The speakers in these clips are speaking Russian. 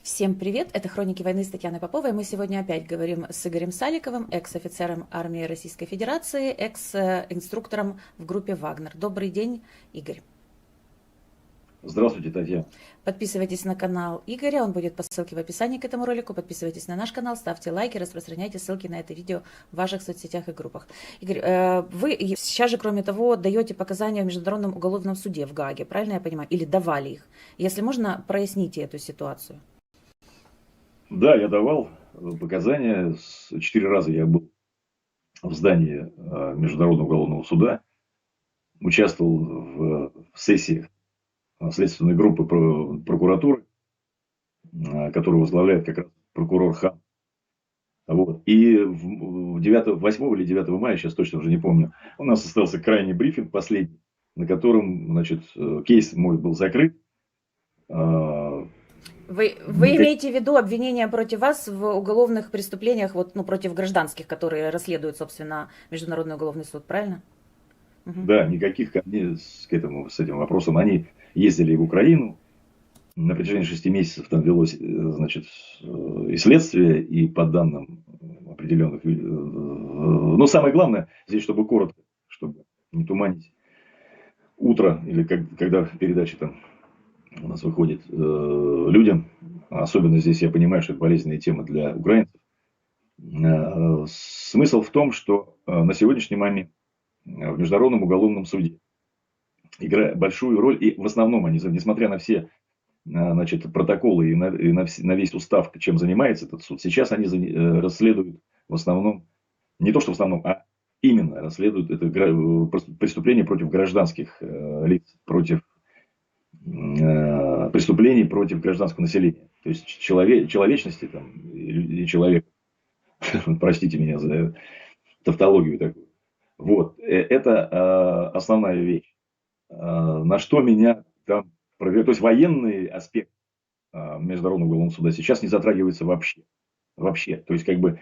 Всем привет! Это «Хроники войны» с Татьяной Поповой. Мы сегодня опять говорим с Игорем Саликовым, экс-офицером армии Российской Федерации, экс-инструктором в группе «Вагнер». Добрый день, Игорь. Здравствуйте, Татьяна. Подписывайтесь на канал Игоря, он будет по ссылке в описании к этому ролику. Подписывайтесь на наш канал, ставьте лайки, распространяйте ссылки на это видео в ваших соцсетях и группах. Игорь, вы сейчас же, кроме того, даете показания в Международном уголовном суде в Гааге, правильно я понимаю? Или давали их? Если можно, проясните эту ситуацию. Да, я давал показания. 4 раза я был в здании Международного уголовного суда, участвовал в сессиях следственной группы прокуратуры, которую возглавляет как раз прокурор Хан. Вот. И 8 или 9 мая, сейчас точно уже не помню, у нас состоялся крайний брифинг последний, на котором, значит, кейс мой был закрыт. Вы имеете в виду обвинения против вас в уголовных преступлениях, против гражданских, которые расследует, собственно, Международный уголовный суд, правильно? Да, никаких ко мне с этим вопросом. Они ездили в Украину. На протяжении 6 месяцев там велось, значит, и следствие, и по данным определенных. Но самое главное, здесь, чтобы коротко, чтобы не туманить утро, или когда передача там у нас выходит людям, особенно здесь я понимаю, что это болезненная тема для украинцев. Смысл в том, что на сегодняшний момент в Международном уголовном суде играет большую роль, и в основном они, несмотря на все, значит, протоколы и на весь устав, чем занимается этот суд, сейчас они расследуют в основном, не то что в основном, а именно расследуют это преступление против гражданских лиц, против преступлений против гражданского населения. То есть человечности там, и человека. Простите меня за тавтологию такую. Вот. Это основная вещь. На что меня там проверяют. То есть военный аспект Международного уголовного суда сейчас не затрагивается вообще. Вообще. То есть, как бы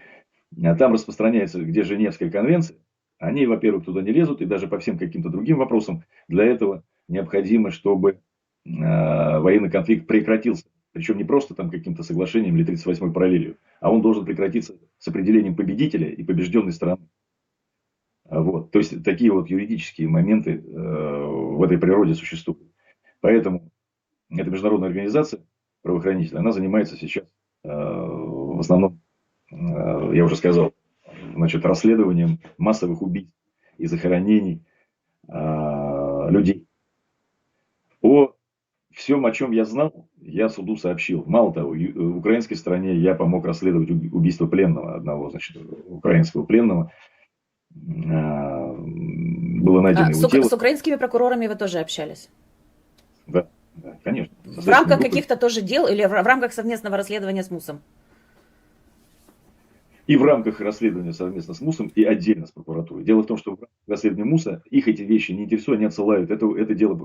там распространяется, где Женевская конвенция, они, во-первых, туда не лезут, и даже по всем каким-то другим вопросам для этого необходимо, чтобы военный конфликт прекратился. Причем не просто там каким-то соглашением или 38-й параллелью, а он должен прекратиться с определением победителя и побежденной стороны. Вот. То есть, такие вот юридические моменты в этой природе существуют. Поэтому эта международная организация правоохранительная, она занимается сейчас в основном, я уже сказал, значит, расследованием массовых убийств и захоронений людей. О всем, о чем я знал, я суду сообщил. Мало того, в украинской стороне я помог расследовать убийство пленного, одного, значит, украинского пленного. Было найдено его тело. С украинскими прокурорами вы тоже общались? Да, да, конечно. В рамках каких-то тоже дел или в рамках совместного расследования с МУСом? И в рамках расследования совместно с МУСом, и отдельно с прокуратурой. Дело в том, что в рамках расследования МУСа их эти вещи не интересуют, они отсылают. Это дело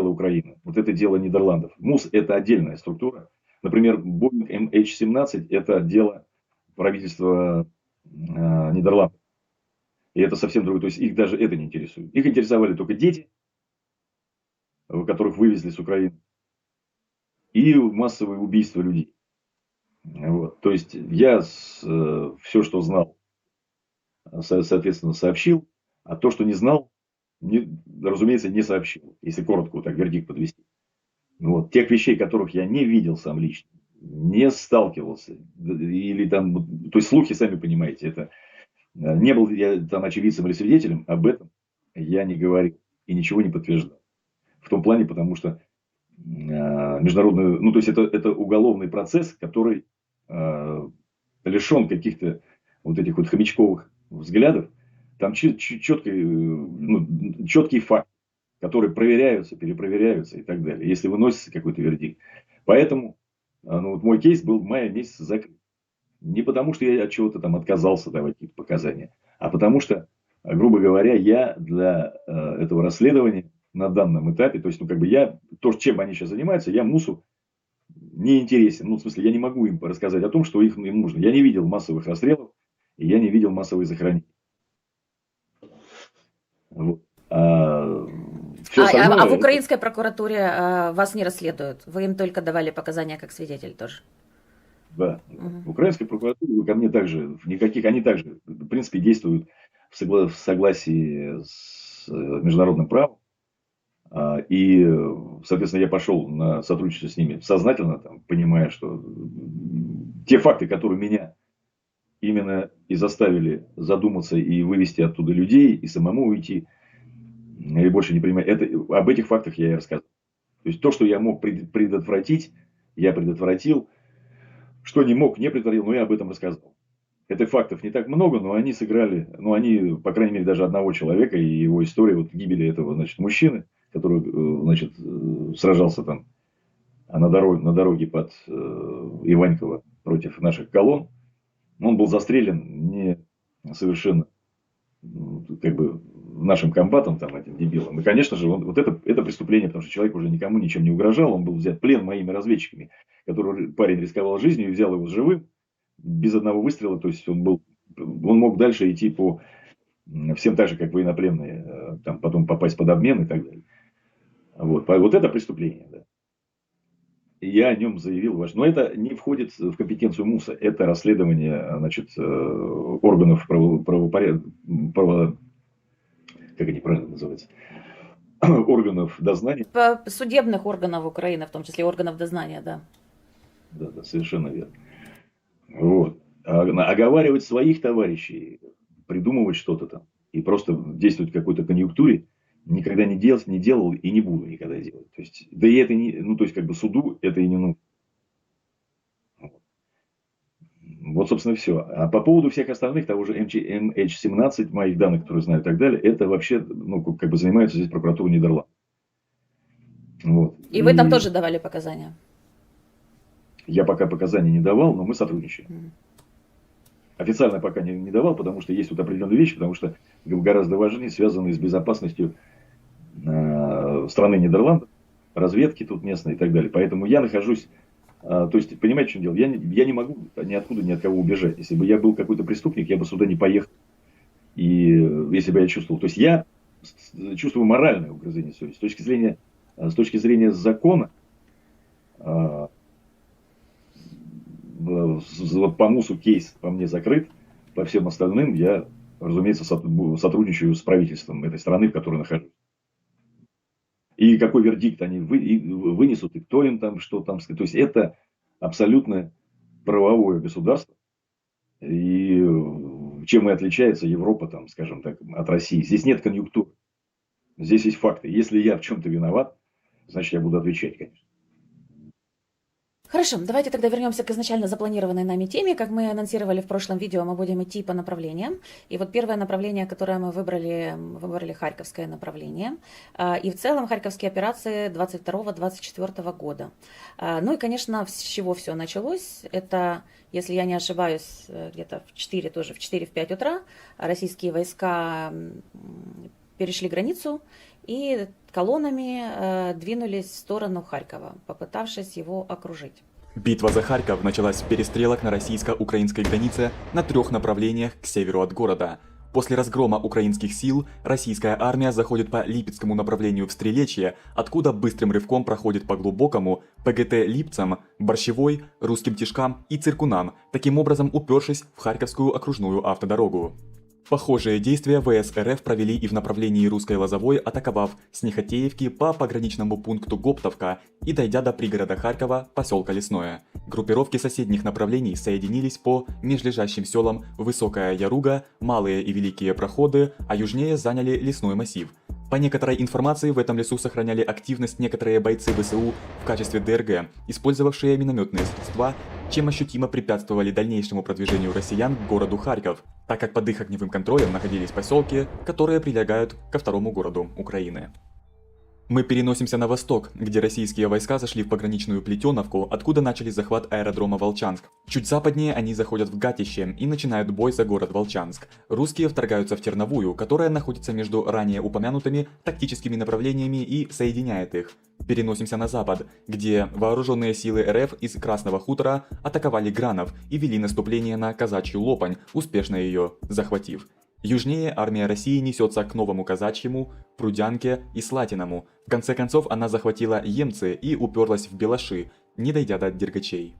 Украины, вот это дело Нидерландов. МУС – это отдельная структура. Например, Boeing MH17 – это дело правительства Нидерландов. И это совсем другое. То есть их даже это не интересует. Их интересовали только дети, которых вывезли с Украины, и массовые убийства людей. Вот. То есть я все, что знал, соответственно, сообщил, а то, что не знал, разумеется, не сообщил, если коротко вот так вердикт подвести. Вот. Тех вещей, которых я не видел сам лично, не сталкивался, или там, то есть слухи, сами понимаете, это не был я там очевидцем или свидетелем, об этом я не говорил и ничего не подтверждал. В том плане, потому что международную, ну то есть это уголовный процесс, который лишен каких-то вот этих вот хомячковых взглядов. Там четкий факт, которые проверяются, перепроверяются и так далее, если выносится какой-то вердикт. Поэтому вот мой кейс был в мае месяце закрыт. Не потому, что я от чего-то там отказался давать какие-то показания, а потому что, грубо говоря, я для этого расследования на данном этапе, то есть, ну, как бы я, то, чем они сейчас занимаются, я МУСу не интересен. Ну, в смысле, я не могу им рассказать о том, что им нужно. Я не видел массовых расстрелов, и я не видел массовых захоронений. Вот. А в украинской прокуратуре вас не расследуют? Вы им только давали показания как свидетель тоже? Да. Мгм. В украинской прокуратуре ко мне также, никаких, они также, в принципе, действуют в согласии с международным правом. Соответственно, я пошел на сотрудничество с ними сознательно, там, понимая, что те факты, которые меня именно и заставили задуматься и вывести оттуда людей, и самому уйти, и больше не принимать, об этих фактах я и рассказывал. То есть то, что я мог предотвратить, я предотвратил, что не мог, не предотвратил, но я об этом рассказывал. Это фактов не так много, но они сыграли, ну, они, по крайней мере, даже одного человека и его история вот гибели этого, значит, мужчины, который, значит, сражался там на дороге под Иваньково против наших колонн. Он был застрелен не совершенно, как бы, нашим комбатом, там, этим дебилом. И, конечно же, вот это преступление, потому что человек уже никому ничем не угрожал, он был взят в плен моими разведчиками, который парень рисковал жизнью и взял его живым, без одного выстрела, то есть он мог дальше идти по всем так же, как военнопленные, там, потом попасть под обмен и так далее. Вот это преступление, да. И я о нем заявил, но это не входит в компетенцию МУСа, это расследование, значит, органов правопорядка, как они правильно называются, органов дознания. Судебных органов Украины, в том числе органов дознания, да. Да, да, совершенно верно. Вот. Оговаривать своих товарищей, придумывать что-то там и просто действовать в какой-то конъюнктуре никогда не делал и не буду никогда делать. То есть, да и это не, ну, то есть, как бы суду это и не нужно. Вот, собственно, все. А по поводу всех остальных, того же MH17, моих данных, которые знаю и так далее, это вообще, ну, как бы занимается здесь прокуратура Нидерландов. Вот. И вы там тоже давали показания? Я пока показаний не давал, но мы сотрудничаем. Мгм. Официально пока не давал, потому что есть вот определенные вещи, потому что гораздо важнее, связанные с безопасностью страны Нидерландов, разведки тут местной и так далее. Поэтому я нахожусь, то есть, понимаете, в чем дело? Я не могу ниоткуда, ни от кого убежать. Если бы я был какой-то преступник, я бы сюда не поехал. И если бы я чувствовал, то есть я чувствую моральное угрызение совести. С точки зрения закона, вот по МУСу кейс по мне закрыт, по всем остальным я, разумеется, сотрудничаю с правительством этой страны, в которой нахожусь. И какой вердикт они вынесут, и кто им там, что там. То есть это абсолютно правовое государство. И чем и отличается Европа, там, скажем так, от России. Здесь нет конъюнктуры. Здесь есть факты. Если я в чем-то виноват, значит, я буду отвечать, конечно. Хорошо, давайте тогда вернемся к изначально запланированной нами теме. Как мы анонсировали в прошлом видео, мы будем идти по направлениям. И вот первое направление, которое мы выбрали Харьковское направление. И в целом Харьковские операции 22-24 года. Ну и, конечно, с чего все началось, это, если я не ошибаюсь, где-то в 4-5 утра российские войска перешли границу и колоннами двинулись в сторону Харькова, попытавшись его окружить. Битва за Харьков началась с перестрелок на российско-украинской границе на 3 направлениях к северу от города. После разгрома украинских сил российская армия заходит по Липецкому направлению в Стрелечье, откуда быстрым рывком проходит по глубокому ПГТ Липцам, Борщевой, Русским Тишкам и Циркунам, таким образом упершись в Харьковскую окружную автодорогу. Похожие действия ВС РФ провели и в направлении Русской Лозовой, атаковав с Нехотеевки по пограничному пункту Гоптовка и дойдя до пригорода Харькова, поселка Лесное. Группировки соседних направлений соединились по межлежащим селам Высокая Яруга, Малые и Великие Проходы, а южнее заняли лесной массив. По некоторой информации, в этом лесу сохраняли активность некоторые бойцы ВСУ в качестве ДРГ, использовавшие минометные средства, чем ощутимо препятствовали дальнейшему продвижению россиян к городу Харьков, так как под их огневым контролем находились поселки, которые прилегают ко второму городу Украины. Мы переносимся на восток, где российские войска зашли в пограничную Плетеновку, откуда начали захват аэродрома Волчанск. Чуть западнее они заходят в Гатище и начинают бой за город Волчанск. Русские вторгаются в Терновую, которая находится между ранее упомянутыми тактическими направлениями и соединяет их. Переносимся на запад, где вооруженные силы РФ из Красного хутора атаковали Гранов и вели наступление на Казачью Лопань, успешно ее захватив. Южнее армия России несется к Новому Казачьему, Прудянке и Слатиному. В конце концов она захватила Емцы и уперлась в Белаши, не дойдя до Дергачей.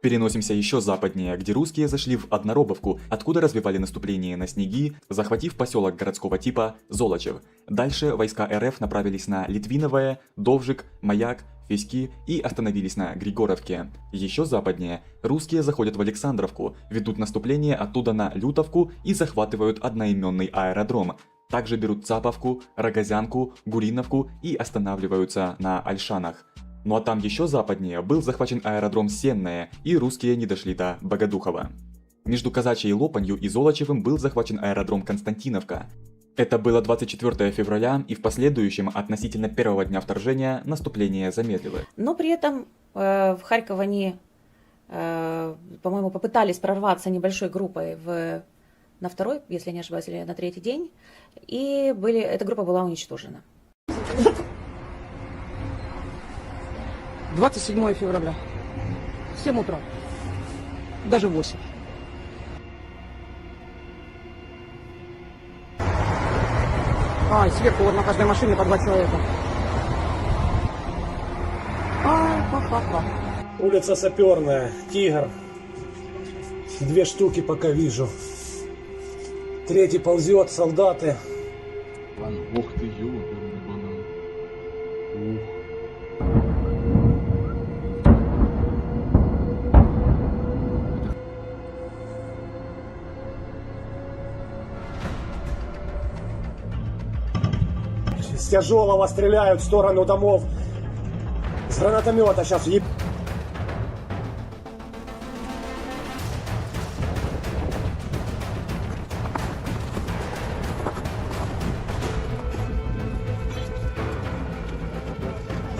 Переносимся еще западнее, где русские зашли в Одноробовку, откуда развивали наступление на Снеги, захватив поселок городского типа Золочев. Дальше войска РФ направились на Литвиновое, Довжик, Маяк, Феськи и остановились на Григоровке. Еще западнее русские заходят в Александровку, ведут наступление оттуда на Лютовку и захватывают одноименный аэродром. Также берут Цаповку, Рогозянку, Гуриновку и останавливаются на Ольшанах. Ну а там еще западнее был захвачен аэродром Сенное, и русские не дошли до Богодухова. Между Казачьей Лопанью и Золочевым был захвачен аэродром Константиновка. Это было 24 февраля, и в последующем, относительно первого дня вторжения, наступление замедлило. Но при этом в Харьков они, по-моему, попытались прорваться небольшой группой на второй, если я не ошибаюсь, или на третий день, и эта группа была уничтожена. 27 февраля. 7 утра. Даже 8. И сверху вот на каждой машине по 2 человека. Улица Саперная, Тигр. 2 штуки пока вижу. 3-й ползет, солдаты. Ух ты, ёбаный банан. С тяжелого стреляют в сторону домов. С гранатомета сейчас еб...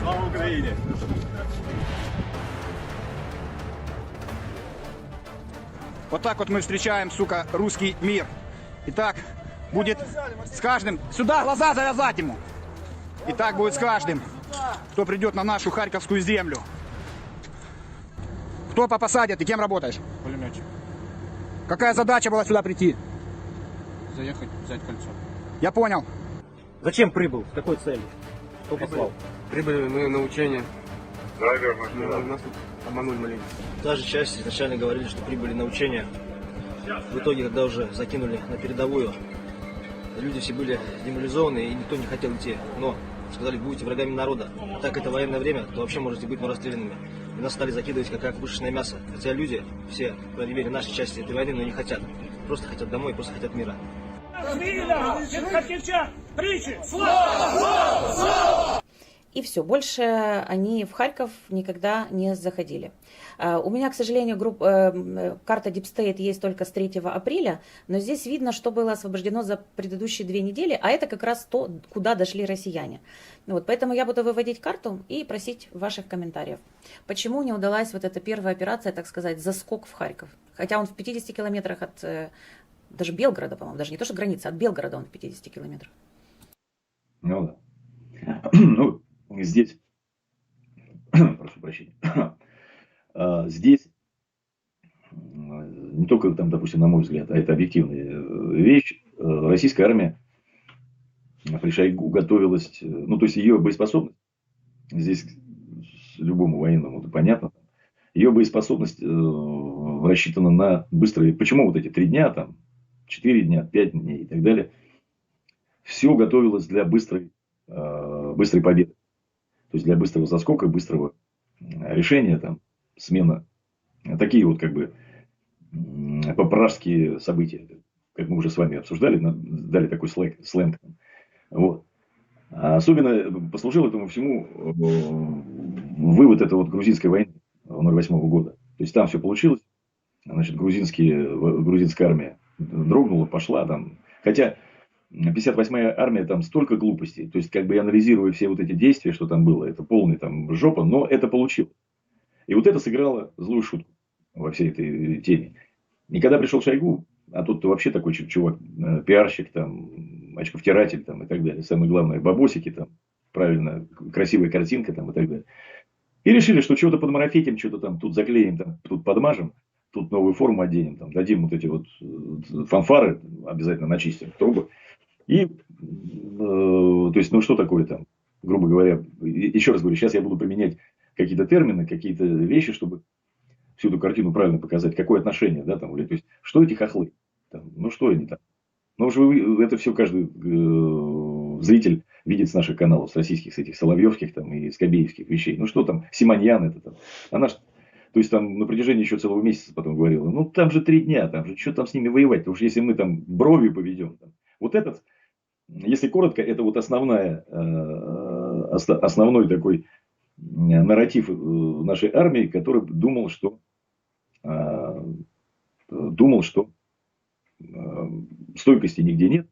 Слава Украине! Вот так вот мы встречаем, сука, русский мир. И так будет с каждым... Сюда глаза завязать ему! И так будет с каждым, кто придет на нашу харьковскую землю. Кто по посаде? Ты кем работаешь? Пулеметчик. Какая задача была сюда прийти? Заехать, взять кольцо. Я понял. Зачем прибыл? С какой целью? Кто послал? Прибыли мы на учение. Нас тут обманули маленько. Та же часть изначально говорили, что прибыли на учения. В итоге, когда уже закинули на передовую, люди все были деморализованы и никто не хотел идти. Но сказали, будете врагами народа. А так это военное время, то вообще можете быть расстрелянными. И нас стали закидывать как пушечное мясо. Хотя люди, все, по крайней мере, нашей части этой войны, но не хотят. Просто хотят домой, просто хотят мира. И все, больше они в Харьков никогда не заходили. У меня, к сожалению, карта Deep State есть только с 3 апреля, но здесь видно, что было освобождено за предыдущие 2 недели, а это как раз то, куда дошли россияне. Вот, поэтому я буду выводить карту и просить ваших комментариев. Почему не удалась вот эта первая операция, так сказать, заскок в Харьков? Хотя он в 50 километрах от даже Белгорода, по-моему, даже не то, что граница, от Белгорода он в 50 километрах. Ну да. Ну, здесь, прошу прощения, здесь не только там, допустим, на мой взгляд, а это объективная вещь, российская армия при Шойгу готовилась, ну то есть ее боеспособность, здесь любому военному это понятно, ее боеспособность рассчитана на быстрые, почему вот эти 3 дня, там, 4 дня, 5 дней и так далее, все готовилось для быстрой победы. То есть для быстрого заскока, быстрого решения, там, смена. Такие вот как бы пражские события, как мы уже с вами обсуждали, дали такой сленг. Вот. А особенно послужил этому всему вывод этой вот грузинской войны 08 года. То есть там все получилось. Значит, грузинская армия дрогнула, пошла там. Хотя 58-я армия, там столько глупостей. То есть, как бы анализируя все вот эти действия, что там было, это полная там жопа, но это получилось. И вот это сыграло злую шутку во всей этой теме. И когда пришел Шойгу, а тут вообще такой чувак, пиарщик, там, очковтиратель, там, и так далее. Самое главное, бабосики, там, правильно, красивая картинка, там, и так далее. И решили, что чего-то подмарафетим, что-то там тут заклеим, там, тут подмажем, тут новую форму оденем, там, дадим вот эти вот фанфары, обязательно начистим трубы. И, то есть, ну что такое там, грубо говоря, еще раз говорю, сейчас я буду применять какие-то термины, какие-то вещи, чтобы всю эту картину правильно показать, какое отношение, да, там, или, то есть, что эти хохлы, там, ну, что они там. Ну, уж это все каждый зритель видит с наших каналов, с российских, с этих соловьевских там и скобеевских вещей. Ну, что там, Симоньян это там. Она ж, то есть, там на протяжении еще целого месяца потом говорила, ну, там же 3 дня, там же, что там с ними воевать, потому что если мы там бровью поведем, там, вот этот, если коротко, это вот основной такой нарратив нашей армии, который думал, что стойкости нигде нет,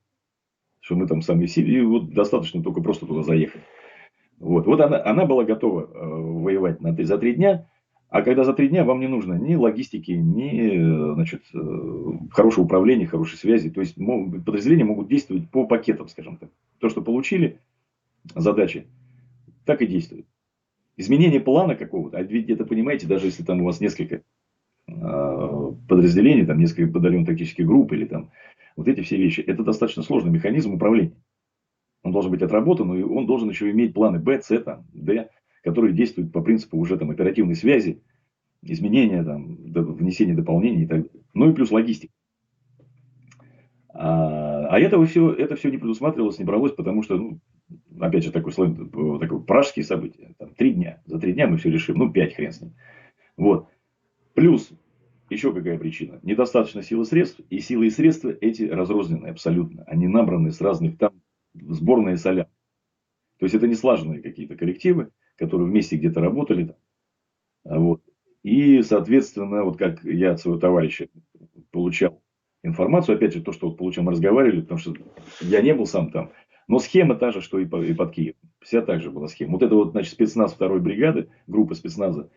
что мы там сами сильные, и вот достаточно только просто туда заехать. Вот она была готова воевать за 3 дня, а когда за 3 дня вам не нужно ни логистики, ни, значит, хорошего управления, хорошей связи. То есть подразделения могут действовать по пакетам, скажем так. То, что получили задачи, так и действует. Изменение плана какого-то, а ведь это, понимаете, даже если там у вас несколько подразделений, там несколько батальонов тактических групп или там вот эти все вещи, это достаточно сложный механизм управления. Он должен быть отработан, и он должен еще иметь планы Б, С, там, Д, которые действуют по принципу уже там оперативной связи, изменения, там, внесения дополнений и так далее. Ну и плюс логистика. А это все не предусматривалось, не бралось, потому что, ну, опять же, такое пражские события. Там, 3 дня. За 3 дня мы все решим. Ну, 5 хрен с ним. Вот. Плюс еще какая причина? Недостаточно сил и средств. И силы и средства эти разрозненные абсолютно. Они набраны с разных там сборные соля. То есть это не слаженные какие-то коллективы, которые вместе где-то работали. Вот. И, соответственно, вот как я от своего товарища получал информацию, опять же, то, что вот получил, мы разговаривали, потому что я не был сам там. Но схема та же, что и под Киевом. Вся так же была схема. Вот это вот, значит, спецназ 2-й бригады, группа спецназа,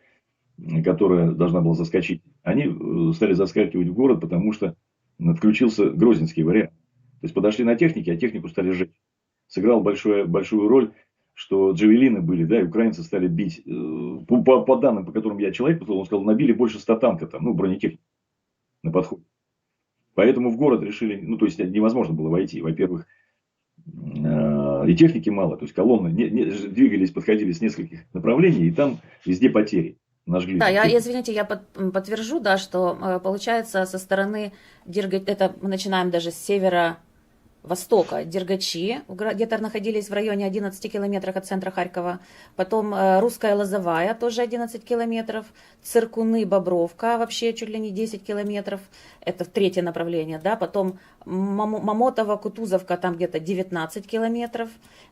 которая должна была заскочить, они стали заскакивать в город, потому что включился грозненский вариант. То есть подошли на технике, а технику стали сжечь. Сыграл большую роль, что джавелины были, да, и украинцы стали бить. По данным, по которым я человек послал, он сказал, набили больше 100 танков, там, ну, бронетехники на подходе. Поэтому в город решили, ну, то есть невозможно было войти. Во-первых, и техники мало, то есть колонны двигались, подходили с нескольких направлений, и там везде потери. Нажгли. Да, извините, я подтвержу, да, что получается со стороны Дергачи, это мы начинаем даже с севера-востока, Дергачи, где-то находились в районе 11 километров от центра Харькова, потом Русская Лозовая, тоже 11 километров, Циркуны, Бобровка, вообще чуть ли не 10 километров, это 3-е направление, да, потом Мамотово, Кутузовка, там где-то 19 километров,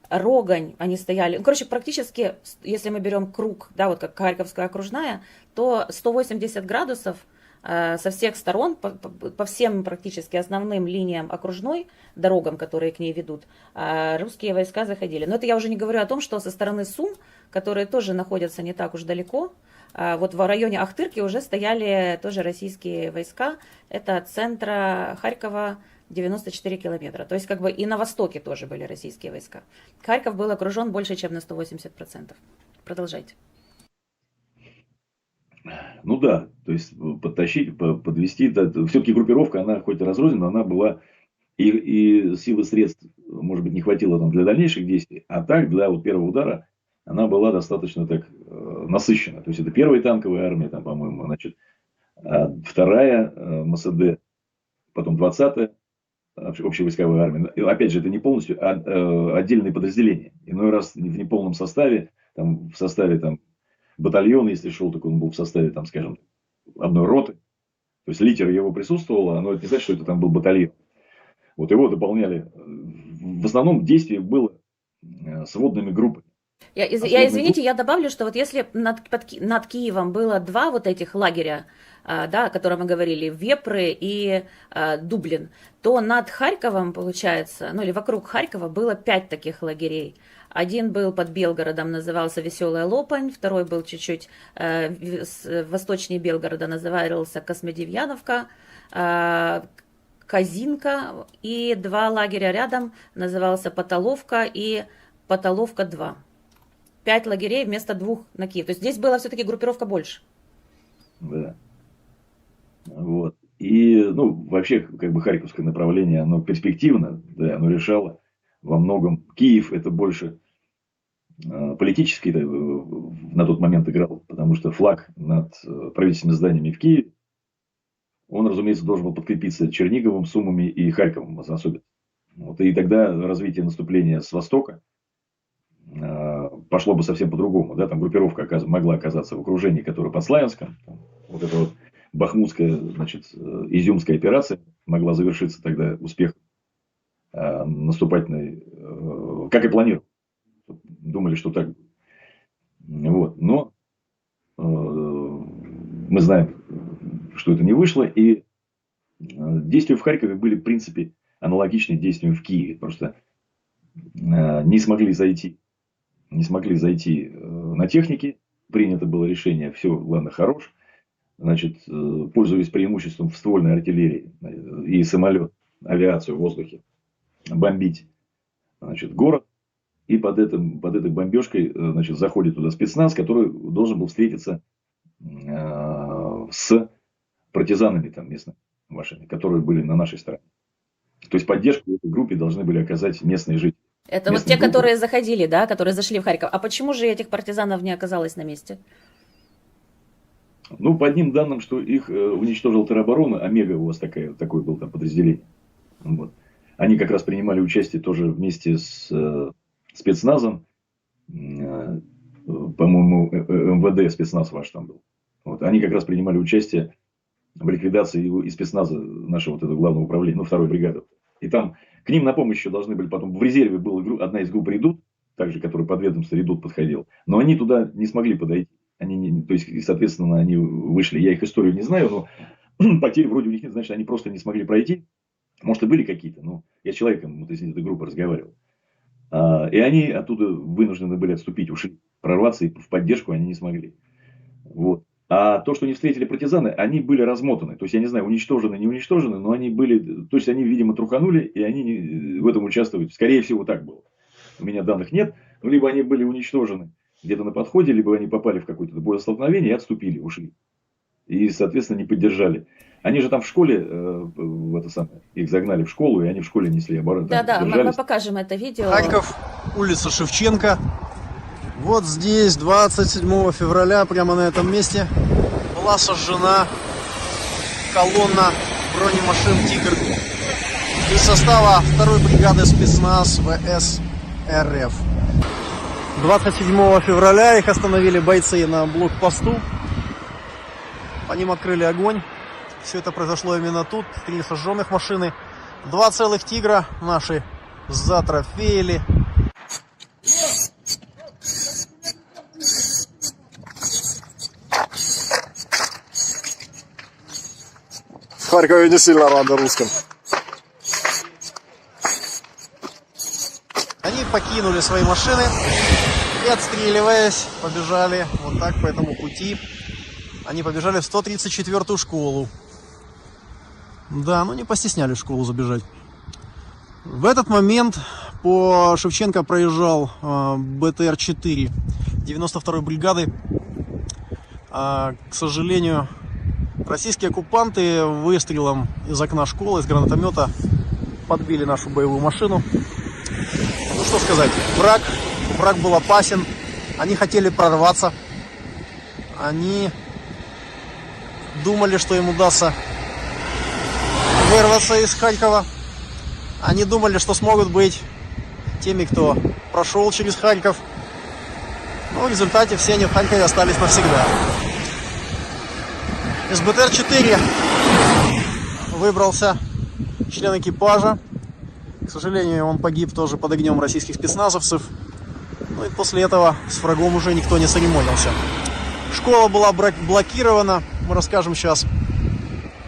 Рогань, они стояли, ну, короче, практически, если мы берем круг, да, вот как Харьковская окружная, то 180 градусов со всех сторон, по всем практически основным линиям окружной, дорогам, которые к ней ведут, русские войска заходили. Но это я уже не говорю о том, что со стороны Сум, которые тоже находятся не так уж далеко, вот в районе Ахтырки уже стояли тоже российские войска, это от центра Харькова 94 километра. То есть как бы и на востоке тоже были российские войска. Харьков был окружен больше, чем на 180%. Продолжайте. Ну да, то есть подтащить, подвести, да, все-таки группировка, она хоть и разрознена, она была и силы средств, может быть, не хватило там для дальнейших действий, а так для вот первого удара она была достаточно так насыщена. То есть это 1-я танковая армия, там, по-моему, значит, 2-я МСД, потом 20-я общевойсковая армия. И, опять же, это не полностью, а отдельные подразделения. Иной раз в неполном составе, там, в составе там, батальона, если шел, так он был в составе, там, скажем, одной роты. То есть литер его присутствовало, но это не значит, что это там был батальон. Вот его дополняли. В основном действие было сводными группами. Извините, я добавлю, что вот если над Киевом было 2 вот этих лагеря, да, о котором мы говорили, Вепры и Дублин, то над Харьковом, получается, ну или вокруг Харькова было 5 таких лагерей. Один был под Белгородом, назывался Веселая Лопань, второй был чуть-чуть восточнее Белгорода, назывался Космодемьяновка, Казинка, и 2 лагеря рядом, назывался Потоловка и Потоловка-2. 5 лагерей вместо 2 на Киев. То есть здесь была все-таки группировка больше. Да. Вот. И, ну, вообще, как бы харьковское направление, оно перспективно, да, оно решало во многом. Киев это больше политический на тот момент играл, потому что флаг над правительственными зданиями в Киеве, он, разумеется, должен был подкрепиться Черниговым, Сумами и Харьковом особенно. Вот, и тогда развитие наступления с востока пошло бы совсем по-другому. Да? Там группировка могла оказаться в окружении, которое под Славянском. Вот эта вот бахмутская, значит, изюмская операция могла завершиться тогда успехом наступательной, как и планировали. Думали, что так. Вот. Но мы знаем, что это не вышло. И действия в Харькове были, в принципе, аналогичны действиям в Киеве. Просто не смогли зайти на технике. Принято было решение, все, ладно, хорош. Значит, пользуясь преимуществом в ствольной артиллерии и самолет, авиацию в воздухе, бомбить, значит, город. И под этой бомбежкой, значит, заходит туда спецназ, который должен был встретиться с партизанами там местными вашими, которые были на нашей стороне. То есть поддержку этой группе должны были оказать местные жители. Это вот те, которые заходили, да, которые зашли в Харьков. А почему же этих партизанов не оказалось на месте? Ну, по одним данным, что их уничтожил тероборона, Омега у вас такое было там подразделение. Вот. Они как раз принимали участие тоже вместе с спецназом, по-моему, МВД спецназ ваш там был. Вот. Они как раз принимали участие в ликвидации его и спецназа нашего вот этого главного управления, ну, 2-й бригады. И там к ним на помощь еще должны были потом, в резерве была одна из групп «Редут», также, которая под ведомство «Редут» подходила, но они туда не смогли подойти. То есть, соответственно, они вышли. Я их историю не знаю, но потерь вроде у них нет, значит, они просто не смогли пройти. Может, и были какие-то, но я с человеком вот из этой группы разговаривал. И они оттуда вынуждены были отступить, ушли, прорваться, и в поддержку они не смогли. Вот. А то, что не встретили партизаны, они были размотаны. То есть, я не знаю, уничтожены, не уничтожены, но они были... То есть, они, видимо, труханули, и они в этом участвуют. Скорее всего, так было. У меня данных нет. Но либо они были уничтожены где-то на подходе, либо они попали в какое-то боестолкновение и отступили, ушли. И, соответственно, не поддержали. Они же там в школе, их загнали в школу, и они в школе несли оборону. Да, мы покажем это видео. Харьков, улица Шевченко. Вот здесь 27 февраля, прямо на этом месте, была сожжена колонна бронемашин «Тигр» из состава 2-й бригады спецназ ВС РФ. 27 февраля их остановили бойцы на блокпосту. По ним открыли огонь. Все это произошло именно тут. 3 сожженных машины. 2 целых «Тигра» наши затрофеяли. В Харькове не сильно рады русским. Они покинули свои машины и, отстреливаясь, побежали вот так по этому пути. Они побежали в 134-ю школу. Да, ну не постеснялись в школу забежать. В этот момент по Шевченко проезжал БТР-4 92-й бригады. К сожалению, российские оккупанты выстрелом из окна школы, из гранатомета подбили нашу боевую машину. Ну что сказать, враг был опасен. Они хотели прорваться. Они думали, что им удастся вырваться из Харькова. Они думали, что смогут быть теми, кто прошел через Харьков. Но в результате все они в Харькове остались навсегда. Из БТР-4 выбрался член экипажа. К сожалению, он погиб тоже под огнем российских спецназовцев. Ну и после этого с врагом уже никто не церемонился. Школа была блокирована. Мы расскажем сейчас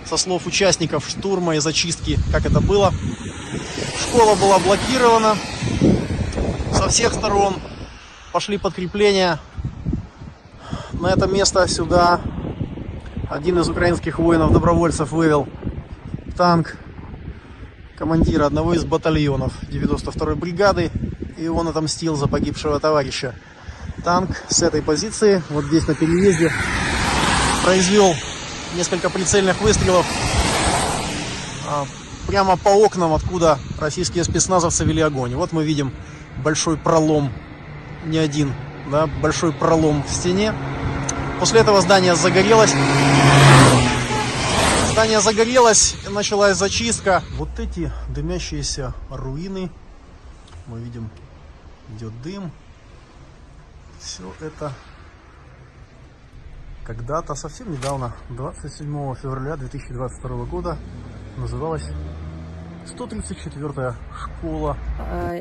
со слов участников штурма и зачистки, как это было. Школа была блокирована со всех сторон. Пошли подкрепления. На это место сюда один из украинских воинов-добровольцев вывел танк командира одного из батальонов 92-й бригады. И он отомстил за погибшего товарища. Танк с этой позиции, вот здесь на переезде, произвел несколько прицельных выстрелов прямо по окнам, откуда российские спецназовцы вели огонь. Вот мы видим большой пролом не один, да, большой пролом в стене. После этого здание загорелось. Здание загорелось, и началась зачистка. Вот эти дымящиеся руины. Мы видим, идет дым. Все это когда-то, совсем недавно, 27 февраля 2022 года, называлась 134-я школа.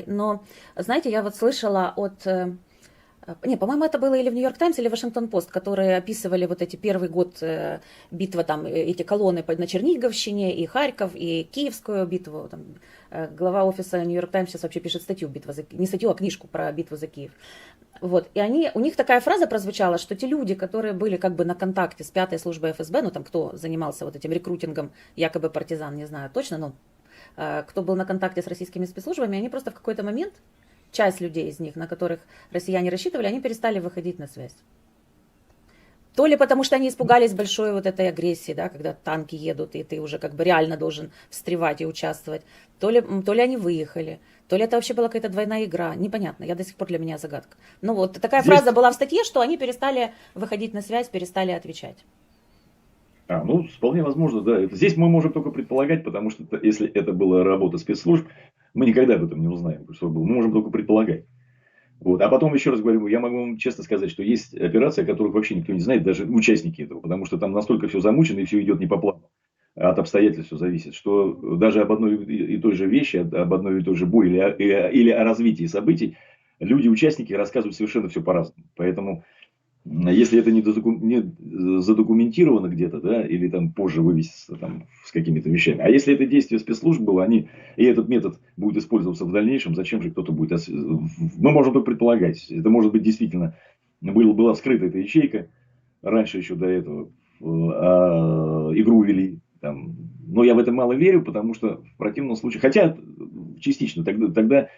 Но, знаете, я вот слышала от... Не, по-моему, это было или в Нью-Йорк Таймс, или в Вашингтон-Пост, которые описывали вот эти первый год битвы, там, эти колонны на Черниговщине, и Харьков, и Киевскую битву. Там, глава офиса Нью-Йорк Таймс сейчас вообще пишет статью, не статью, а книжку про битву за Киев. Вот. И у них такая фраза прозвучала, что те люди, которые были как бы на контакте с 5-й службой ФСБ, ну там кто занимался вот этим рекрутингом, якобы партизан, не знаю точно, но кто был на контакте с российскими спецслужбами, они просто в какой-то момент... Часть людей из них, на которых россияне рассчитывали, они перестали выходить на связь. То ли потому, что они испугались большой вот этой агрессии, да, когда танки едут, и ты уже как бы реально должен встревать и участвовать. То ли они выехали, то ли это вообще была какая-то двойная игра. Непонятно, я до сих пор для меня загадка. Ну вот, такая фраза была в статье, что они перестали выходить на связь, перестали отвечать. Ну, вполне возможно, да. Здесь мы можем только предполагать, потому что если это была работа спецслужб, мы никогда об этом не узнаем, что было. Мы можем только предполагать. Вот. А потом, еще раз говорю, я могу вам честно сказать, что есть операции, о которых вообще никто не знает, даже участники этого, потому что там настолько все замучено и все идет не по плану. От обстоятельств все зависит, что даже об одной и той же вещи, об одной и той же бой или о развитии событий люди, участники рассказывают совершенно все по-разному. Поэтому... Если это не задокументировано где-то, да, или там позже вывесится там, с какими-то вещами. А если это действие спецслужб было, и этот метод будет использоваться в дальнейшем, зачем же кто-то будет... Мы можем только предполагать. Это может быть действительно была вскрыта эта ячейка раньше еще до этого. Игру вели. Там. Но я в это мало верю, потому что в противном случае... Хотя частично тогда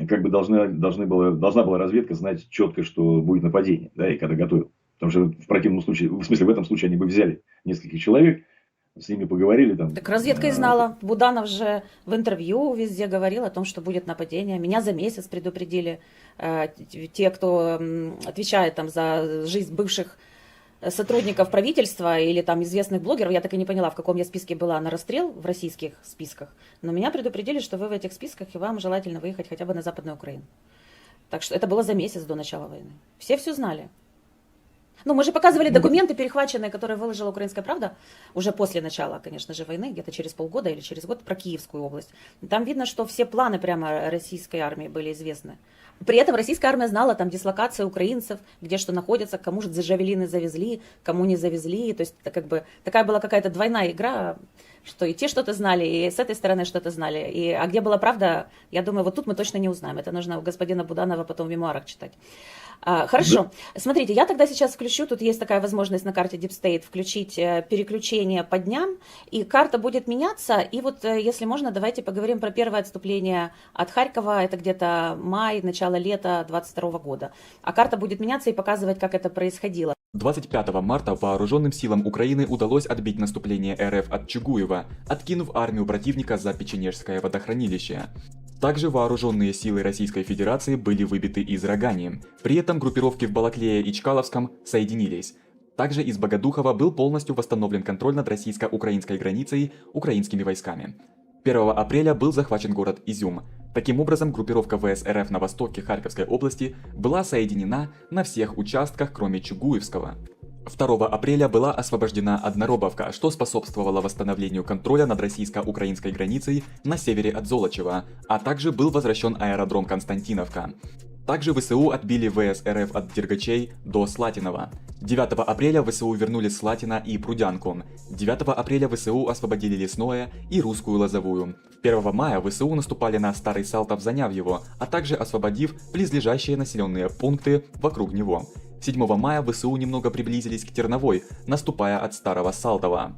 как бы должна была разведка знать четко, что будет нападение, да, и когда готовил. Потому что в противном случае, в смысле, в этом случае они бы взяли нескольких человек, с ними поговорили там. Так разведка и знала. Буданов же в интервью везде говорил о том, что будет нападение. Меня за месяц предупредили те, кто отвечает там за жизнь бывших сотрудников правительства или там известных блогеров. Я так и не поняла, в каком я списке была на расстрел в российских списках. Но меня предупредили, что вы в этих списках, и вам желательно выехать хотя бы на Западную Украину. Так что это было за месяц до начала войны. Все знали. Ну, мы же показывали документы перехваченные, которые выложила «Украинская правда» уже после начала, конечно же, войны, где-то через полгода или через год, про Киевскую область. Там видно, что все планы прямо российской армии были известны. При этом российская армия знала там дислокацию украинцев, где что находится, кому же джавелины завезли, кому не завезли. То есть это как бы такая была какая-то двойная игра, что и те что-то знали, и с этой стороны что-то знали. А где была правда, я думаю, вот тут мы точно не узнаем. Это нужно у господина Буданова потом в мемуарах читать. Хорошо. Смотрите, я тогда сейчас включу, тут есть такая возможность на карте Deep State включить переключение по дням, и карта будет меняться. И вот, если можно, давайте поговорим про первое отступление от Харькова. Это где-то май, начало лета 22 года. А карта будет меняться и показывать, как это происходило. 25 марта вооруженным силам Украины удалось отбить наступление РФ от Чугуева, откинув армию противника за Печенежское водохранилище. Также вооруженные силы Российской Федерации были выбиты из Рогани. При этом группировки в Балаклее и Чкаловском соединились. Также из Богодухова был полностью восстановлен контроль над российско-украинской границей украинскими войсками. 1 апреля был захвачен город Изюм. Таким образом, группировка ВС РФ на востоке Харьковской области была соединена на всех участках, кроме Чугуевского. 2 апреля была освобождена Одноробовка, что способствовало восстановлению контроля над российско-украинской границей на севере от Золочева, а также был возвращен аэродром Константиновка. Также ВСУ отбили ВС РФ от Дергачей до Слатинова. 9 апреля ВСУ вернули Слатина и Прудянку. 9 апреля ВСУ освободили Лесное и Русскую Лозовую. 1 мая ВСУ наступали на Старый Салтов, заняв его, а также освободив близлежащие населенные пункты вокруг него. 7 мая ВСУ немного приблизились к Терновой, наступая от Старого Салтова.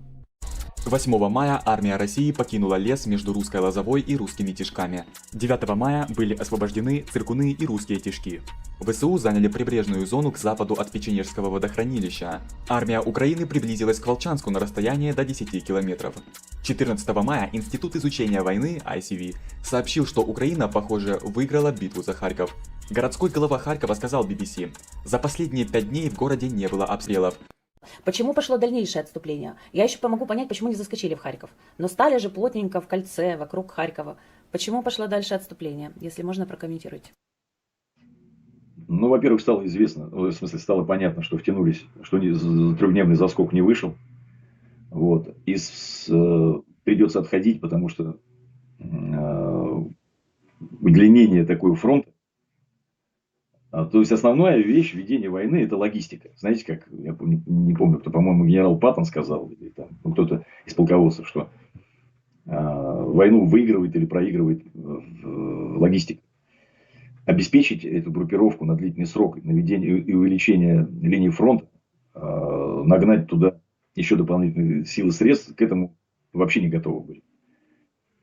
8 мая армия России покинула лес между Русской Лозовой и Русскими Тишками. 9 мая были освобождены Циркуны и Русские Тишки. ВСУ заняли прибрежную зону к западу от Печенежского водохранилища. Армия Украины приблизилась к Волчанску на расстояние до 10 километров. 14 мая Институт изучения войны ICV сообщил, что Украина, похоже, выиграла битву за Харьков. Городской глава Харькова сказал BBC: «За последние 5 дней в городе не было обстрелов». Почему пошло дальнейшее отступление? Я еще помогу понять, почему не заскочили в Харьков. Но стали же плотненько в кольце вокруг Харькова. Почему пошло дальше отступление? Если можно, прокомментируйте. Ну, во-первых, стало известно, в смысле, стало понятно, что втянулись, что трехдневный заскок не вышел. Вот. И придется отходить, потому что удлинение такого фронта. То есть основная вещь ведения войны — это логистика. Знаете, как, я не помню, кто, по-моему, генерал Паттон сказал, или там, кто-то из полководцев, что войну выигрывает или проигрывает логистика. Обеспечить эту группировку на длительный срок, наведение и увеличение линии фронта, нагнать туда еще дополнительные силы, средств, к этому вообще не готовы были.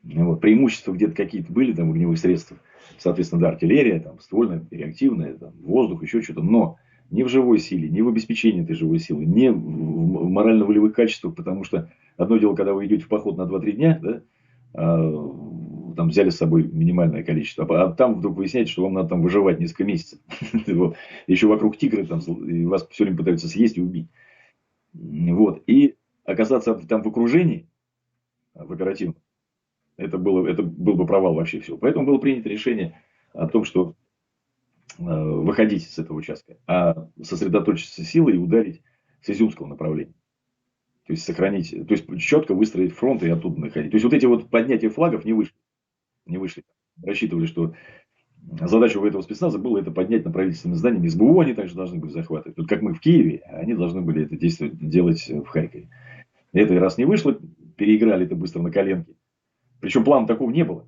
Вот. Преимущества где-то какие-то были, там, в огневых средствах, соответственно, да, артиллерия, там, ствольная, реактивная, там, воздух, еще что-то, но не в живой силе, не в обеспечении этой живой силы, не в морально-волевых качествах, потому что одно дело, когда вы идете в поход на 2-3 дня, да, там взяли с собой минимальное количество, а там вдруг выясняете, что вам надо там выживать несколько месяцев. Еще вокруг тигры, там, и вас все время пытаются съесть и убить. Вот. И оказаться там в окружении, в оперативном, это был бы провал вообще всего. Поэтому было принято решение о том, что выходить с этого участка, а сосредоточиться силой и ударить с Изюмского направления. То есть сохранить, то есть четко выстроить фронт и оттуда находить. То есть вот эти вот поднятия флагов не вышли. Рассчитывали, что задача у этого спецназа была это поднять на правительственное здание. СБУ они также должны были захватывать. Тут как мы в Киеве, они должны были это делать в Харькове. Это раз не вышло, переиграли это быстро на коленке. Причем плана такого не было.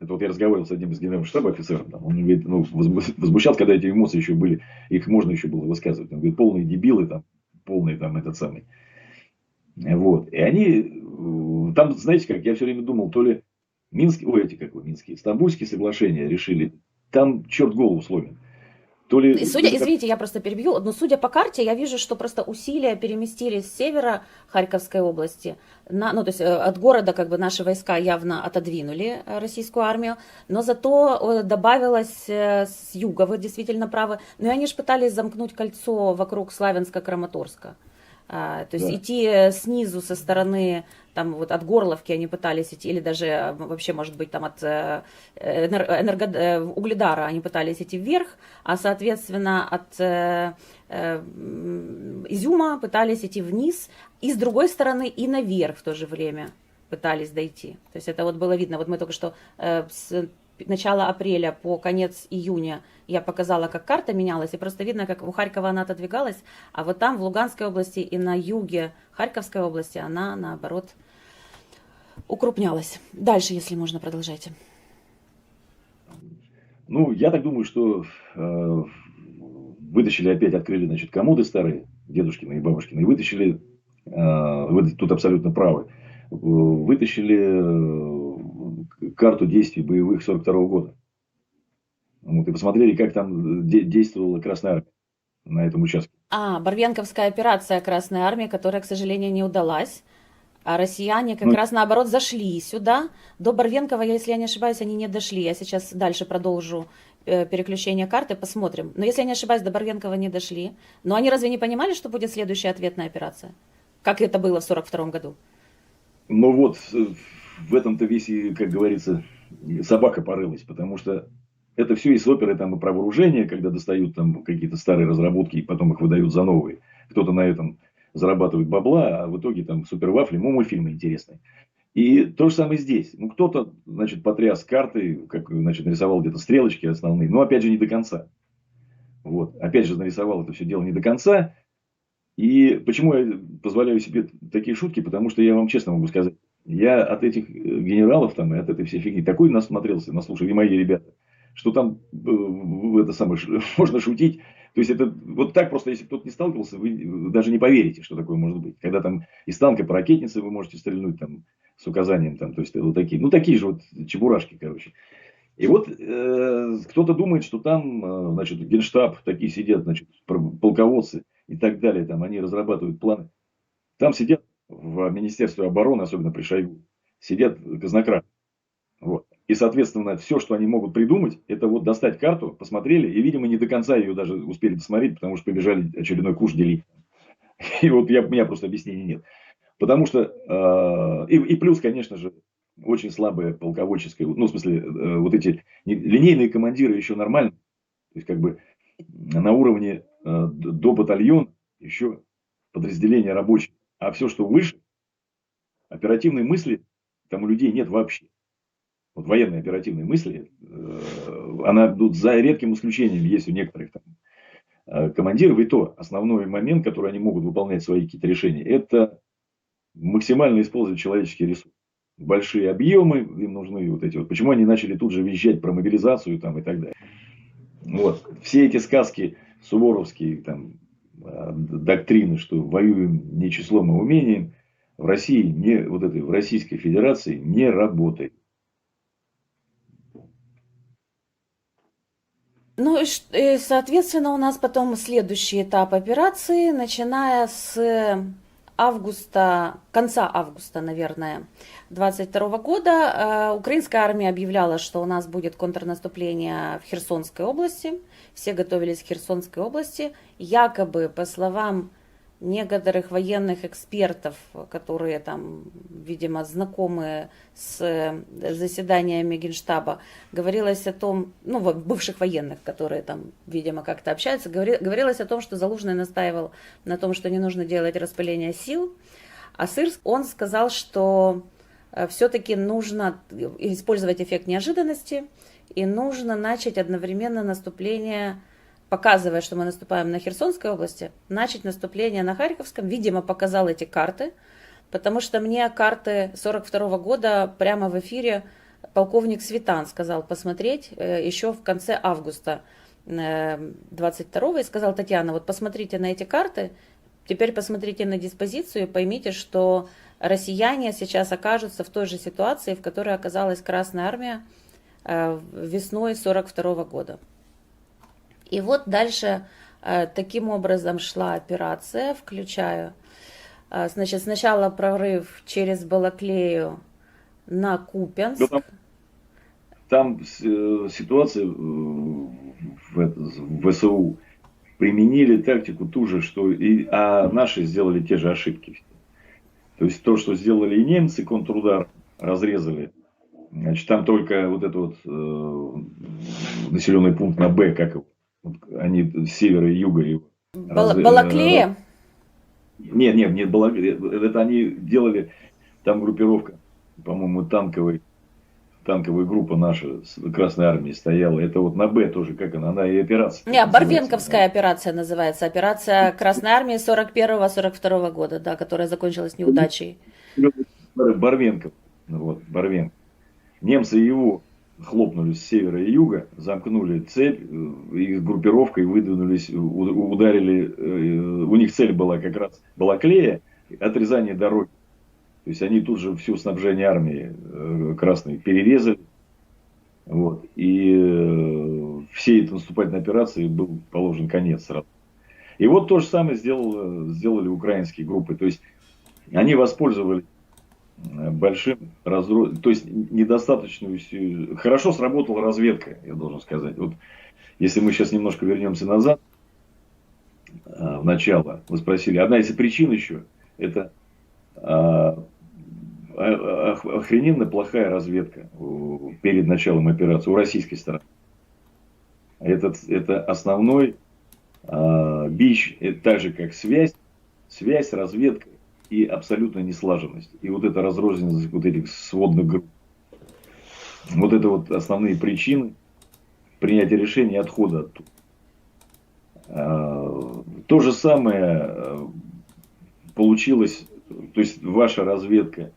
Это вот я разговаривал с одним из генерального штаба офицером. Там, он говорит, возмущался, когда эти эмоции еще были, их можно еще было высказывать. Он говорит, полные дебилы, там, полные там этот самый. Вот. И они, там, знаете как, я все время думал, то ли Минские, Стамбульские соглашения решили, там черт голову сломит. То ли... Извините, я просто перебью, но судя по карте, я вижу, что просто усилия переместились с севера Харьковской области, то есть от города как бы наши войска явно отодвинули российскую армию, но зато добавилось с юга, вы действительно правы, но они же пытались замкнуть кольцо вокруг Славянска-Краматорска. То есть идти снизу со стороны, там вот от Горловки они пытались идти, или даже вообще, может быть, там от Угледара они пытались идти вверх, а, соответственно, от Изюма пытались идти вниз, и с другой стороны и наверх в то же время пытались дойти. То есть это вот было видно, вот мы только что с начала апреля по конец июня я показала, как карта менялась, и просто видно, как у Харькова она отодвигалась, а вот там, в Луганской области и на юге Харьковской области, она, наоборот, укрупнялась. Дальше, если можно, продолжайте. Ну, я так думаю, что вытащили опять, открыли, значит, комоды старые, дедушкины и бабушкины, и вытащили, вы тут абсолютно правы, вытащили карту действий боевых 42 года. Вот, и посмотрели, как там действовала Красная Армия на этом участке. Барвенковская операция Красной Армии, которая, к сожалению, не удалась. А россияне как раз наоборот зашли сюда. До Барвенкова, если я не ошибаюсь, они не дошли. Я сейчас дальше продолжу переключение карты, посмотрим. Но если я не ошибаюсь, до Барвенкова не дошли. Но они разве не понимали, что будет следующая ответная операция? Как это было в 1942 году? Ну вот, в этом-то весь, как говорится, собака порылась. Потому что это все из оперы там, и про вооружение, когда достают там какие-то старые разработки и потом их выдают за новые. Кто-то на этом зарабатывает бабла, а в итоге там супервафли, мультфильмы интересные. И то же самое здесь. Ну, кто-то, значит, потряс картой, как, значит, нарисовал где-то стрелочки основные, но опять же не до конца. Вот. Опять же нарисовал это все дело не до конца. И почему я позволяю себе такие шутки? Потому что я вам честно могу сказать, я от этих генералов там, и от этой всей фигни такой насмотрелся, наслушал, и мои ребята, что там это самое, можно шутить. То есть это вот так просто, если кто-то не сталкивался, вы даже не поверите, что такое может быть. Когда там из танка по ракетнице вы можете стрельнуть там с указанием, там, то есть вот такие, ну такие же вот чебурашки, короче. И вот кто-то думает, что там, значит, генштаб, такие сидят, значит, полководцы и так далее, там они разрабатывают планы. Там сидят в Министерстве обороны, особенно при Шойгу, сидят казнократы. Вот. И, соответственно, все, что они могут придумать, это вот достать карту, посмотрели, и, видимо, не до конца ее даже успели посмотреть, потому что побежали очередной куш делить. И вот у меня просто объяснений нет. Потому что, и плюс, конечно же, очень слабое полководческое, ну, в смысле, вот эти линейные командиры еще нормально, то есть, как бы на уровне до батальона еще подразделения рабочие. А все, что выше, оперативной мысли там у людей нет вообще. Вот военной оперативной мысли, она тут за редким исключением есть у некоторых там командиров, и то основной момент, который они могут выполнять свои какие-то решения, это максимально использовать человеческий ресурс. Большие объемы им нужны вот эти вот. Почему они начали тут же вещать про мобилизацию там и так далее. Вот. Все эти сказки суворовские, там, доктрины, что воюем не числом, а умением, в России, в Российской Федерации не работает. Ну и, соответственно, у нас потом следующий этап операции, начиная с августа, конца августа, наверное, 22 года. Украинская армия объявляла, что у нас будет контрнаступление в Херсонской области. Все готовились к Херсонской области. Якобы, по словам некоторых военных экспертов, которые там, видимо, знакомы с заседаниями Генштаба, говорилось о том, ну, бывших военных, которые там, видимо, как-то общаются, говорилось о том, что Залужный настаивал на том, что не нужно делать распыление сил, а Сырск, он сказал, что все-таки нужно использовать эффект неожиданности и нужно начать одновременно наступление, показывая, что мы наступаем на Херсонской области, начать наступление на Харьковском. Видимо, показал эти карты, потому что мне карты 42 года прямо в эфире полковник Светан сказал посмотреть еще в конце августа 22 и сказал: Татьяна, вот посмотрите на эти карты, теперь посмотрите на диспозицию и поймите, что россияне сейчас окажутся в той же ситуации, в которой оказалась Красная Армия весной 42 года. И вот дальше таким образом шла операция, включая, значит, сначала прорыв через Балаклею на Купянск. Там ситуация в ВСУ применили тактику ту же, что а наши сделали те же ошибки. То есть то, что сделали и немцы, контрудар разрезали. Значит, там только вот этот вот населенный пункт на Б, как его. Они с севера и юга его. Балаклея? Нет, Балаклея. Это они делали, там группировка, по-моему, танковая группа наша, Красной Армии стояла. Это вот на Б тоже, как она и операция. Не, Барвенковская операция называется. Операция Красной Армии 41-42 года, да, которая закончилась неудачей. Барвенков. Вот, Барвенков. Немцы его хлопнули с севера и юга, замкнули цепь, и группировкой выдвинулись, ударили, у них цель была как раз Балаклея, отрезание дороги. То есть они тут же все снабжение армии Красной перерезали. Вот, и всей этой наступательной операции был положен конец сразу. И вот то же самое сделали украинские группы. То есть они воспользовались большим разрывом, то есть недостаточную, хорошо сработала разведка, я должен сказать. Вот если мы сейчас немножко вернемся назад, в начало, вы спросили, одна из причин еще, это охрененно плохая разведка перед началом операции у российской стороны. Это основной бич, так же как связь, разведка и абсолютная неслаженность. И вот эта разрозненность вот этих сводных групп. Вот это вот основные причины принятия решения и отхода оттуда. То же самое получилось, то есть ваша разведка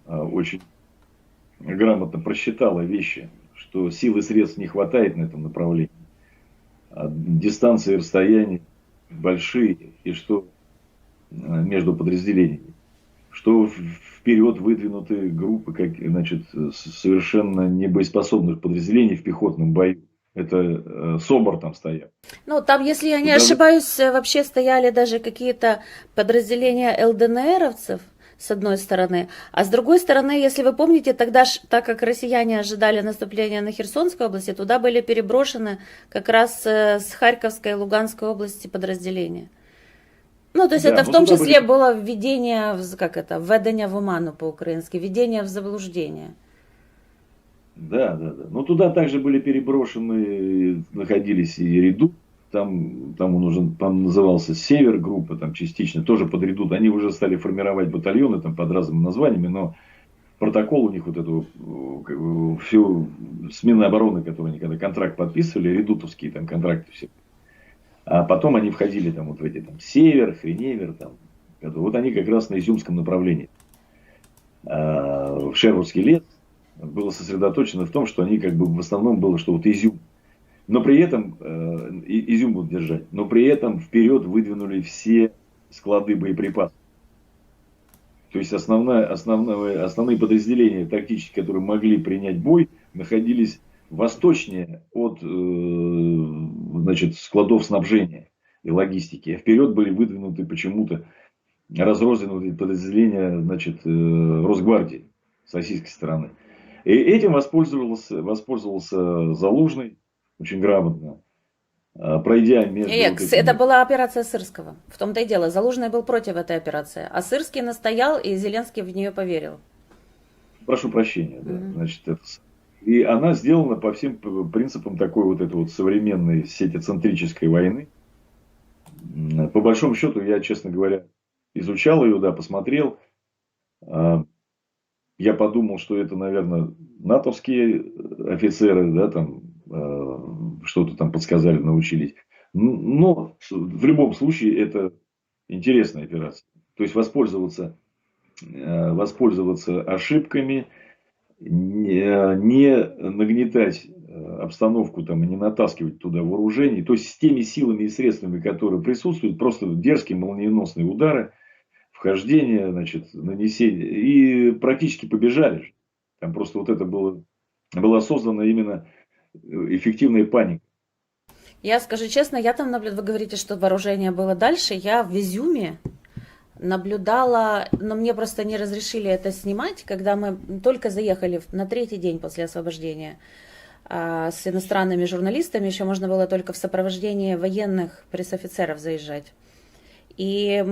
очень грамотно просчитала вещи, что сил и средств не хватает на этом направлении. Дистанции и расстояния большие, и что между подразделениями, что вперед выдвинуты группы, как, значит, совершенно небоеспособных подразделений в пехотном бою. Это СОБР там стоят. Ну, там, если я не ошибаюсь, вообще стояли даже какие-то подразделения ЛДНРовцев с одной стороны. А с другой стороны, если вы помните, тогда, так как россияне ожидали наступления на Херсонской области, туда были переброшены как раз с Харьковской и Луганской области подразделения. Ну, то есть это в том числе было введение, введення в оману по-украински, введение в заблуждение. Да. Но туда также были переброшены, находились и Редут, там он уже назывался Север группа, там частично, тоже под Редут. Они уже стали формировать батальоны там под разными названиями, но протокол у них вот этого, всю смены обороны, которые они когда контракт подписывали, редутовские там контракты все. А потом они входили там вот в эти там Север, Хреневер, там. Вот они как раз на Изюмском направлении. В Шервудский лес было сосредоточено в том, что они как бы в основном было, что вот Изюм. Но при этом Изюм будут держать. Но при этом вперед выдвинули все склады боеприпасов. То есть основные подразделения тактические, которые могли принять бой, находились восточнее от складов снабжения и логистики. А вперед были выдвинуты почему-то разрозненные подразделения Росгвардии с российской стороны. И этим воспользовался Залужный очень грамотно, пройдя между... Это была операция Сырского. В том-то и дело. Залужный был против этой операции. А Сырский настоял, и Зеленский в нее поверил. Прошу прощения. Да. И она сделана по всем принципам такой вот современной сетицентрической войны. По большому счету, я, честно говоря, изучал ее, да, посмотрел. Я подумал, что это, наверное, натовские офицеры, да, там что-то там подсказали, научились. Но в любом случае это интересная операция. То есть воспользоваться ошибками, не нагнетать обстановку там, и не натаскивать туда вооружений. То есть с теми силами и средствами, которые присутствуют, просто дерзкие молниеносные удары, вхождение, нанесение. И практически побежали же. Там просто вот это была создана именно эффективная паника. Я скажу честно, я там наблюдала, вы говорите, что вооружение было дальше, я в Изюме наблюдала, но мне просто не разрешили это снимать, когда мы только заехали на 3-й день после освобождения с иностранными журналистами, еще можно было только в сопровождении военных пресс-офицеров заезжать. И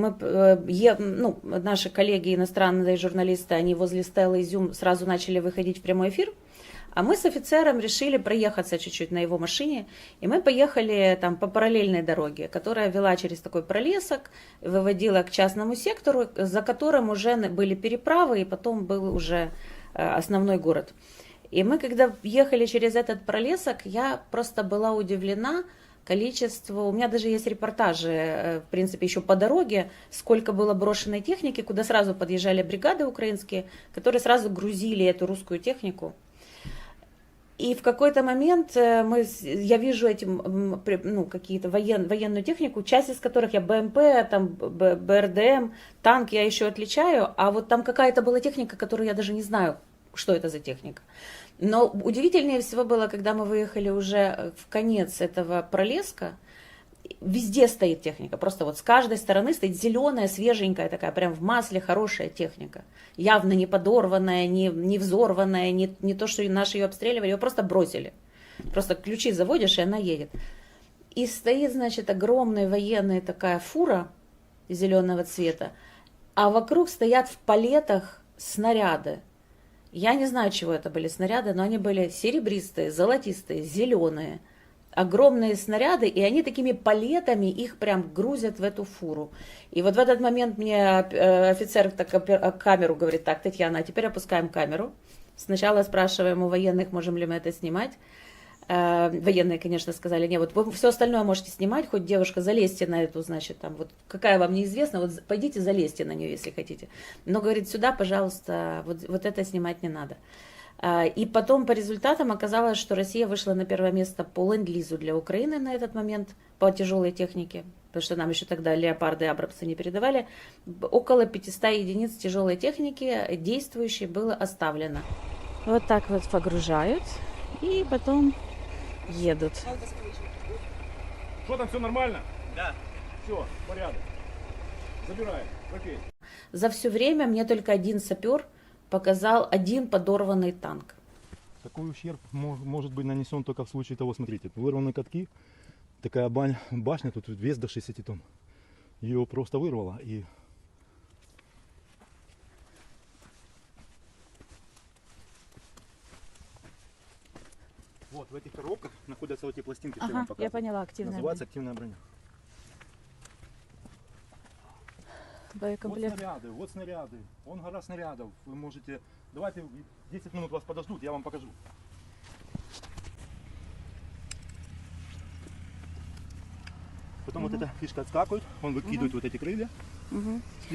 наши коллеги, иностранные журналисты, они возле Стеллы Изюм сразу начали выходить в прямой эфир, а мы с офицером решили проехаться чуть-чуть на его машине, и мы поехали там по параллельной дороге, которая вела через такой пролесок, выводила к частному сектору, за которым уже были переправы, и потом был уже основной город. И мы, когда ехали через этот пролесок, я просто была удивлена количеству, у меня даже есть репортажи, в принципе, еще по дороге, сколько было брошенной техники, куда сразу подъезжали бригады украинские, которые сразу грузили эту русскую технику. И в какой-то момент я вижу какие-то военную технику, часть из которых я БМП, там, БРДМ, танк я еще отличаю, а вот там какая-то была техника, которую я даже не знаю, что это за техника. Но удивительнее всего было, когда мы выехали уже в конец этого пролеска, везде стоит техника, просто вот с каждой стороны стоит зеленая, свеженькая такая, прям в масле хорошая техника. Явно не подорванная, не взорванная, не то, что наши ее обстреливали, ее просто бросили. Просто ключи заводишь, и она едет. И стоит, огромная военная такая фура зеленого цвета, а вокруг стоят в палетах снаряды. Я не знаю, чего это были снаряды, но они были серебристые, золотистые, зеленые. Огромные снаряды, и они такими палетами их прям грузят в эту фуру. И вот в этот момент мне офицер камеру говорит: так, Татьяна, а теперь опускаем камеру. Сначала спрашиваем у военных, можем ли мы это снимать. Военные, конечно, сказали: не, вот вы все остальное можете снимать, хоть девушка, залезьте на эту, там, вот какая вам неизвестна, вот пойдите залезьте на нее, если хотите. Но, говорит, сюда, пожалуйста, вот это снимать не надо. И потом по результатам оказалось, что Россия вышла на первое место по ленд-лизу для Украины на этот момент, по тяжелой технике, потому что нам еще тогда леопарды и абрамсы не передавали. Около 500 единиц тяжелой техники действующей было оставлено. Вот так вот погружают и потом едут. Что там, все нормально? Да. Все, порядок. Забираем. Окей. За все время мне только один сапер показал один подорванный танк. Такой ущерб может быть нанесен только в случае того, смотрите, вырваны катки, такая башня, тут вес до 60 тонн. Ее просто вырвало и... Вот в этих коробках находятся вот эти пластинки, что я вам показывал. я поняла, активная Называется активная броня. боекомплект. Вот снаряды, вон гора снарядов. Вы можете... Давайте 10 минут вас подождут, я вам покажу. Потом вот эта фишка отскакивает, он выкидывает вот эти крылья.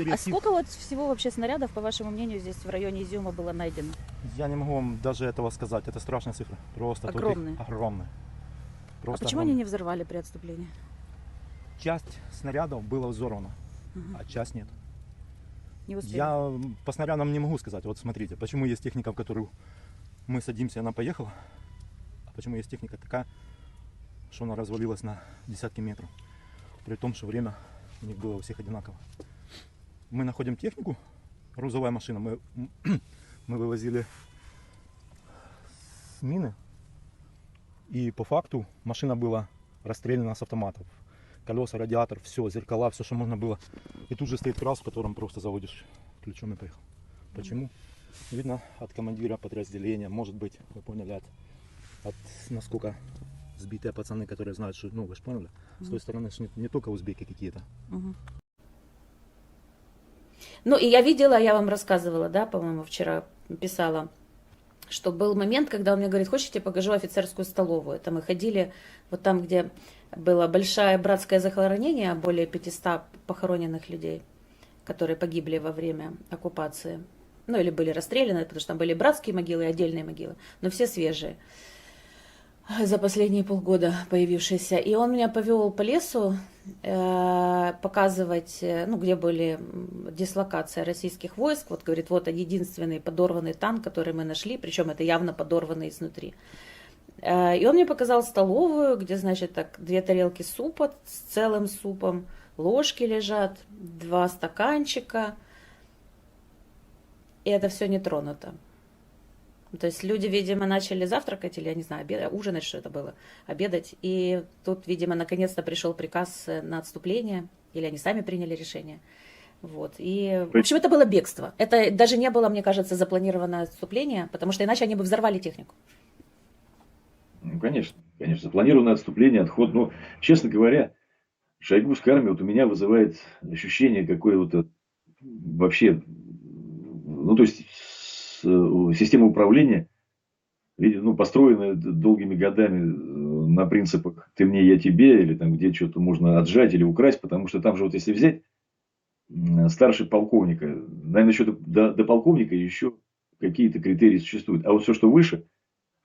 А сколько вот всего вообще снарядов, по вашему мнению, здесь в районе Изюма было найдено? Я не могу вам даже этого сказать, это страшная цифра. Просто огромные. Огромные. А почему они не взорвали при отступлении? Часть снарядов была взорвана, а часть нет. Не успели? Я по снарядам не могу сказать. Вот смотрите, почему есть техника, в которую мы садимся, она поехала, а почему есть техника такая, что она развалилась на десятки метров. При том, что время у них было у всех одинаково. Мы находим технику, грузовая машина, мы вывозили с мины, и по факту машина была расстреляна с автоматов. Колеса, радиатор, все, зеркала, все, что можно было. И тут же стоит крас, в котором просто заводишь ключом и поехал. Почему? Видно от командира подразделения, может быть, вы поняли, от насколько сбитые пацаны, которые знают, что, ну вы же поняли, с той стороны не только узбеки какие-то. Ну и я видела, я вам рассказывала, да, по-моему, вчера писала, что был момент, когда он мне говорит, хочешь, я тебе покажу офицерскую столовую. Это мы ходили вот там, где было большое братское захоронение, более 500 похороненных людей, которые погибли во время оккупации. Ну или были расстреляны, потому что там были братские могилы и отдельные могилы, но все свежие. За последние полгода появившиеся. И он меня повел по лесу показывать, ну, где были дислокации российских войск. Вот говорит, вот единственный подорванный танк, который мы нашли, причем это явно подорванный изнутри. И он мне показал столовую, где, значит, так 2 тарелки супа с целым супом, ложки лежат, 2 стаканчика. И это все не тронуто. То есть люди, видимо, начали завтракать, или, я не знаю, ужинать, что это было, обедать. И тут, видимо, наконец-то пришел приказ на отступление, или они сами приняли решение. Вот. И, в общем, это было бегство. Это даже не было, мне кажется, запланированное отступление, потому что иначе они бы взорвали технику. Ну, конечно, конечно. Запланированное отступление, отход. Но, честно говоря, шойгуськая армия вот у меня вызывает ощущение какое-то вообще, ну, то есть, система управления, ну, построенная долгими годами на принципах «ты мне, я тебе», или там где что-то можно отжать или украсть, потому что там же вот если взять старше полковника, наверное, еще до полковника еще какие-то критерии существуют, а вот все, что выше,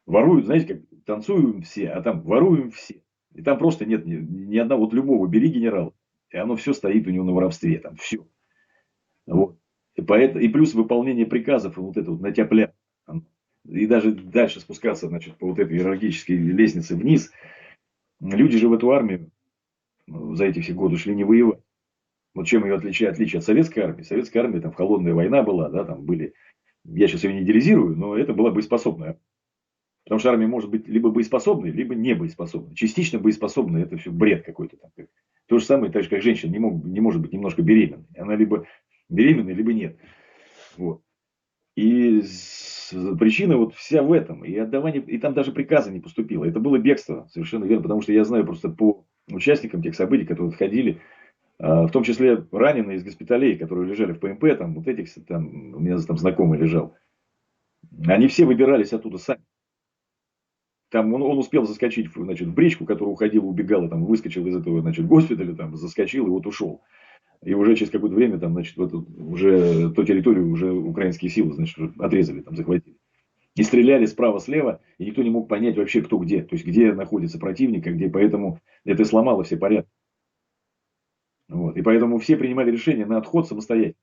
воруют, знаете, как танцуем все, а там воруем все. И там просто нет ни одного, вот любого, бери генерала, и оно все стоит у него на воровстве, там все. Вот. И плюс выполнение приказов, вот это вот на тяп-ляп. И даже дальше спускаться, значит, по вот этой иерархической лестнице вниз. Люди же в эту армию за эти все годы шли не воевать. Вот чем ее отличие от советской армии. Советская армия, там, холодная война была, да, там были, я сейчас ее не идеализирую, но это была боеспособная. Потому что армия может быть либо боеспособной, либо не боеспособной. Частично боеспособная, это все бред какой-то. То же самое, так же, как женщина не может быть немножко беременной. Она либо беременная, либо нет. Вот. И причина вот вся в этом. И отдавание, и там даже приказа не поступило. Это было бегство, совершенно верно. Потому что я знаю просто по участникам тех событий, которые отходили, в том числе раненые из госпиталей, которые лежали в ПМП, там вот этих, там, у меня там знакомый лежал. Они все выбирались оттуда сами. Там он успел заскочить, значит, в бричку, которая уходила, убегала, там, выскочил из этого, значит, госпиталя, там, заскочил и вот ушел. И уже через какое-то время там, значит, уже ту территорию уже украинские силы, значит, отрезали, там, захватили. И стреляли справа-слева, и никто не мог понять вообще, кто где. То есть, где находится противник, а где. Поэтому это сломало все порядки. Вот. И поэтому все принимали решение на отход самостоятельно.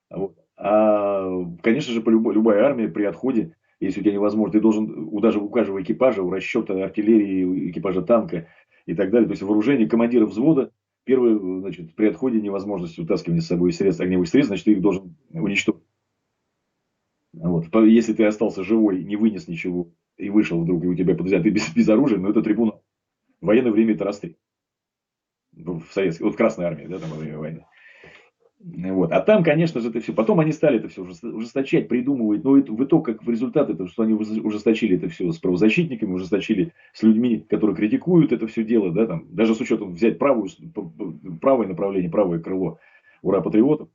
Вот. А, конечно же, любая армия при отходе, если у тебя невозможно, ты должен даже у каждого экипажа, у расчета артиллерии, у экипажа танка и так далее, то есть вооружение командира взвода, Первое, значит, при отходе невозможность утаскивания с собой средств, огневых средств, значит, ты их должен уничтожить. Вот. Если ты остался живой, не вынес ничего и вышел вдруг, и у тебя подозревают, ты без оружия, но это трибунал. В военное время это расстрел. В советской, вот в Красной армии, да, там во время войны. Вот. А там, конечно же, это все. Потом они стали это все ужесточать, придумывать. Но в итог, как в результат, это что они ужесточили это все с правозащитниками, ужесточили с людьми, которые критикуют это все дело, да, там, даже с учетом взять правое направление, правое крыло ура патриотов,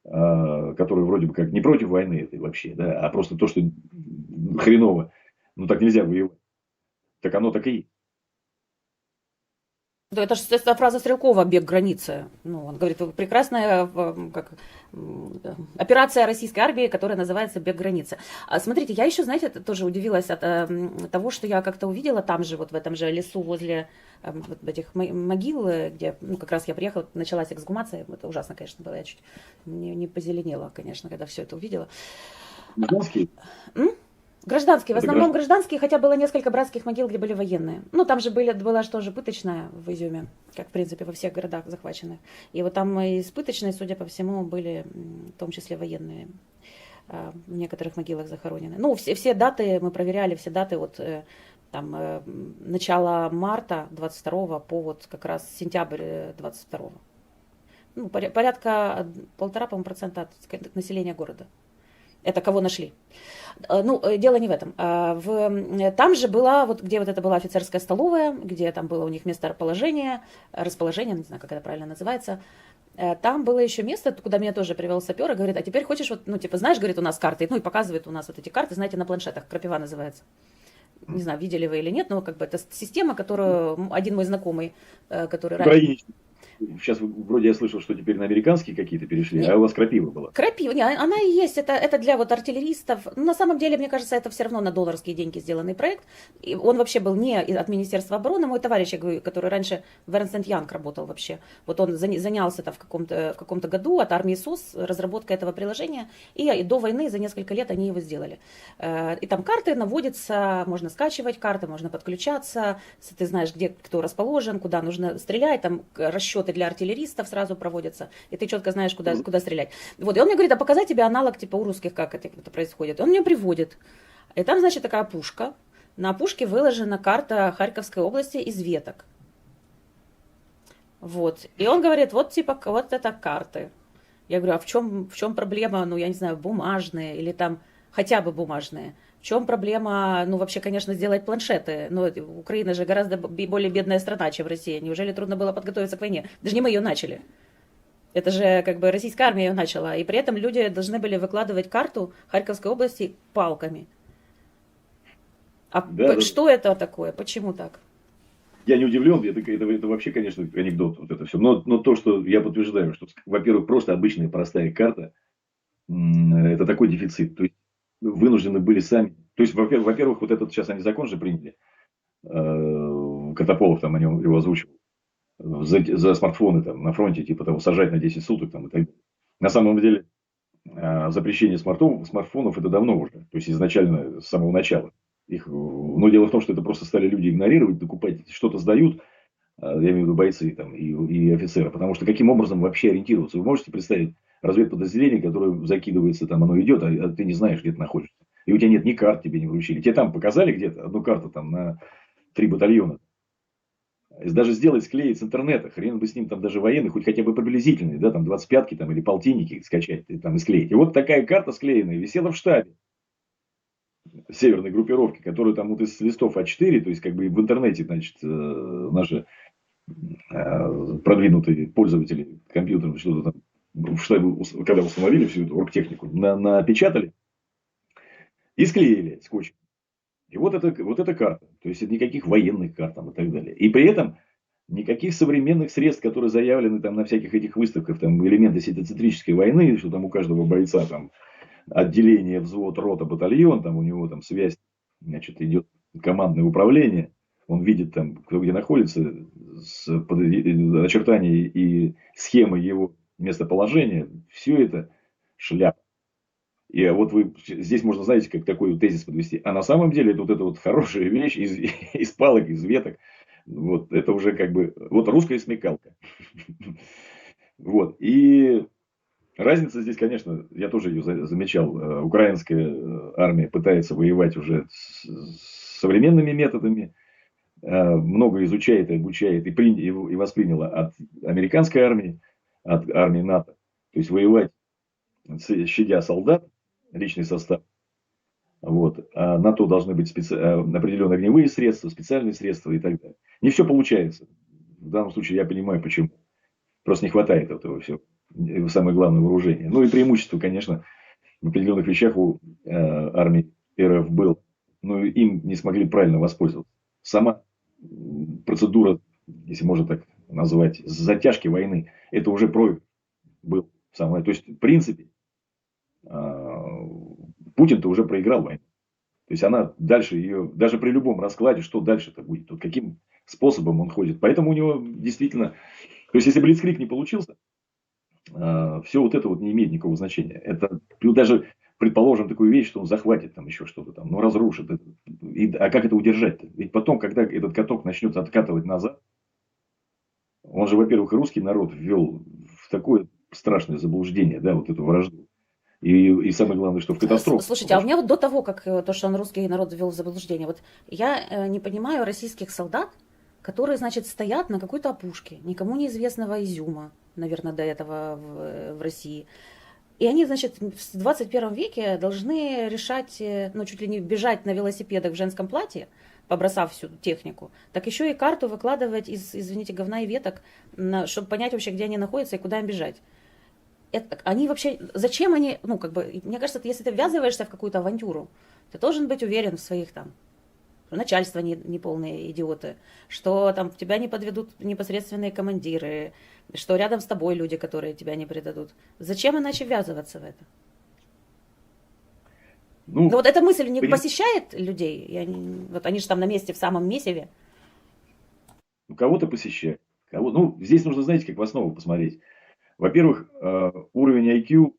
которые вроде бы как не против войны этой вообще, да, а просто то, что хреново, ну так нельзя воевать. Так оно так и есть. Да, это же фраза Стрелкова «бег границы». Ну, он говорит, прекрасная операция российской армии, которая называется «бег границы». Смотрите, я еще, знаете, тоже удивилась от того, что я как-то увидела там же, вот в этом же лесу возле вот этих могил, где, ну, как раз я приехала, началась эксгумация. Это ужасно, конечно, было. Я чуть не позеленела, конечно, когда все это увидела. Гражданские? Гражданские, в основном гражданские, хотя было несколько братских могил, где были военные. Ну, там же была тоже пыточная в Изюме, как, в принципе, во всех городах захваченных. И вот там из пыточной, судя по всему, были в том числе военные в некоторых могилах захоронены. Ну, все даты, мы проверяли, все даты от там, начала марта 22 по вот как раз сентябрь 22. Ну, порядка 1,5% от населения города. Это кого нашли. Ну, дело не в этом. Там же была, вот где вот это была офицерская столовая, где там было у них место расположение, не знаю, как это правильно называется. Там было еще место, куда меня тоже привел сапер и говорит, а теперь хочешь, вот, ну, типа, знаешь, говорит, у нас карты, ну, и показывает у нас вот эти карты, знаете, на планшетах, крапива называется. Не знаю, видели вы или нет, но как бы это система, которую один мой знакомый, который раньше... Сейчас вроде я слышал, что теперь на американские какие-то перешли, а у вас крапива была. Крапива, не, она и есть, это для вот артиллеристов. Но на самом деле, мне кажется, это все равно на долларские деньги сделанный проект. И он вообще был не от Министерства обороны. Мой товарищ, я говорю, который раньше в Ernst & Young работал вообще, вот он занялся в каком-то году от армии СОС разработкой этого приложения, и до войны за несколько лет они его сделали. И там карты наводятся, можно скачивать карты, можно подключаться, ты знаешь, где кто расположен, куда нужно стрелять, там расчеты для артиллеристов сразу проводятся, и ты четко знаешь, куда стрелять. Вот, и он мне говорит, а показать тебе аналог типа у русских, как это происходит. Он мне приводит. И там, значит, такая пушка. На пушке выложена карта Харьковской области из веток. Вот. И он говорит, вот типа, вот это карты. Я говорю, а в чем проблема? Ну, я не знаю, бумажные или там хотя бы бумажные. В чем проблема, ну, вообще, конечно, сделать планшеты. Но Украина же гораздо более бедная страна, чем Россия. Неужели трудно было подготовиться к войне? Даже не мы ее начали. Это же как бы российская армия ее начала. И при этом люди должны были выкладывать карту Харьковской области палками. А да, что это такое? Почему так? Я не удивлен, это вообще, конечно, анекдот, вот это все. Но то, что я подтверждаю, что, во-первых, просто обычная простая карта, это такой дефицит. То есть вынуждены были сами. То есть, во-первых, вот этот сейчас они закон же приняли. Катаполов там его озвучивал. За смартфоны там на фронте, типа того, сажать на 10 суток там, и так далее. На самом деле, запрещение смартфонов это давно уже. То есть, изначально, с самого начала. Но дело в том, что это просто стали люди игнорировать, докупать, что-то сдают, я имею в виду бойцы там, и офицеры. Потому что каким образом вообще ориентироваться? Вы можете представить разведподразделение, которое закидывается, там оно идет, а ты не знаешь, где ты находишься. И у тебя нет ни карт, тебе не вручили. Тебе там показали где-то одну карту там, на 3 батальона. Даже сделать, склеить с интернета, хрен бы с ним там даже военный, хоть хотя бы приблизительный, да, там 25-ки там, или полтинники скачать там, и склеить. И вот такая карта склеенная висела в штабе северной группировки, которую там вот из листов А4, то есть как бы в интернете, значит, наши продвинутые пользователи компьютеров что-то там в штабе, когда установили всю эту оргтехнику, напечатали и склеили скотчем. И вот эта карта. То есть никаких военных карт там и так далее. И при этом никаких современных средств, которые заявлены там на всяких этих выставках, там элементы синтетической войны, что там у каждого бойца там отделение, взвод, рота, батальон, там у него там связь, значит, идет командное управление, он видит там, кто где находится, очертания и схемы его местоположения, все это шляпа. И вот вы здесь можно, знаете, как такой вот тезис подвести. А на самом деле это вот эта вот хорошая вещь из палок, из веток, Вот, это уже как бы, вот русская смекалка. Вот, и разница здесь, конечно, я тоже ее замечал. Украинская армия пытается воевать уже с современными методами, много изучает и обучает, и восприняла от американской армии, от армии НАТО. То есть воевать, щадя солдат, личный состав. Вот. А на то должны быть определенные огневые средства, специальные средства и так далее. Не все получается. В данном случае я понимаю, почему. Просто не хватает этого всего. Самое главное вооружение. Ну и преимущество, конечно, в определенных вещах у армии РФ было. Но им не смогли правильно воспользоваться. Сама процедура, если можно так назвать, затяжки войны, это уже проигрыш был. То есть, в принципе, Путин-то уже проиграл войну. То есть, она дальше ее, даже при любом раскладе, что дальше-то будет, вот каким способом он ходит. Поэтому у него действительно, то есть, если Блицкриг не получился, все вот это вот не имеет никакого значения. Это даже, предположим, такую вещь, что он захватит там еще что-то там, ну разрушит. А как это удержать-то? Ведь потом, когда этот каток начнет откатывать назад, он же, во-первых, русский народ ввел в такое страшное заблуждение, да, вот эту вражду. И самое главное, что в катастрофу. Слушайте, а у меня вот до того, как то, что он русский народ ввел в заблуждение, вот я не понимаю российских солдат, которые, значит, стоят на какой-то опушке, никому неизвестного Изюма, наверное, до этого в России. И они, значит, в 21 веке должны решать, ну, чуть ли не бежать на велосипедах в женском платье, побросав всю технику, так еще и карту выкладывать из, извините, говна и веток, чтобы понять вообще, где они находятся и куда им бежать. Они вообще, зачем они, ну, как бы, мне кажется, если ты ввязываешься в какую-то авантюру, ты должен быть уверен в своих там, что начальство не полные идиоты, что там тебя не подведут непосредственные командиры, что рядом с тобой люди, которые тебя не предадут. Зачем иначе ввязываться в это? Ну вот эта мысль не посещает людей? Вот они же там на месте, в самом месиве. Кого-то посещает. Ну, здесь нужно, знаете, как в основу посмотреть. Во-первых, уровень IQ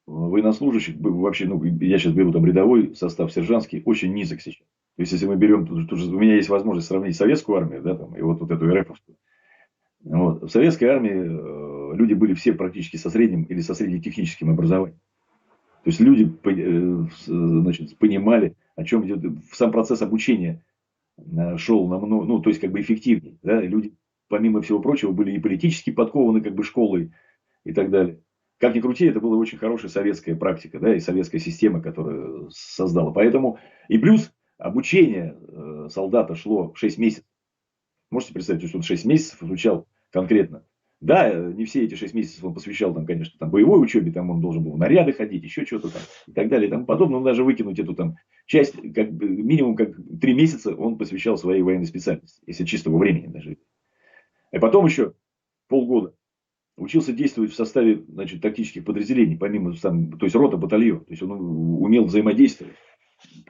военнослужащих, вообще, ну, я сейчас беру там рядовой состав, сержантский, очень низок сейчас. То есть, если мы берем, у меня есть возможность сравнить советскую армию, да, там, и вот эту РФовскую. Вот. В советской армии люди были все практически со средним или со среднетехническим образованием. То есть, люди, значит, понимали, о чем идет. Сам процесс обучения шел намного, ну, то есть, как бы эффективнее. Да? Люди, помимо всего прочего, были и политически подкованы, как бы, школой и так далее. Как ни крути, это была очень хорошая советская практика, да, и советская система, которая создала. Поэтому, и плюс, обучение солдата шло 6 месяцев. Можете представить, что он 6 месяцев изучал конкретно. Да, не все эти 6 месяцев он посвящал, там, конечно, там, боевой учебе, там он должен был в наряды ходить, еще что-то там, и так далее, и тому подобное. Он даже выкинуть эту там часть, как бы, минимум как 3 месяца он посвящал своей военной специальности, если чистого времени даже. А потом еще полгода учился действовать в составе, значит, тактических подразделений, помимо, там, то есть рота, батальон. То есть он умел взаимодействовать.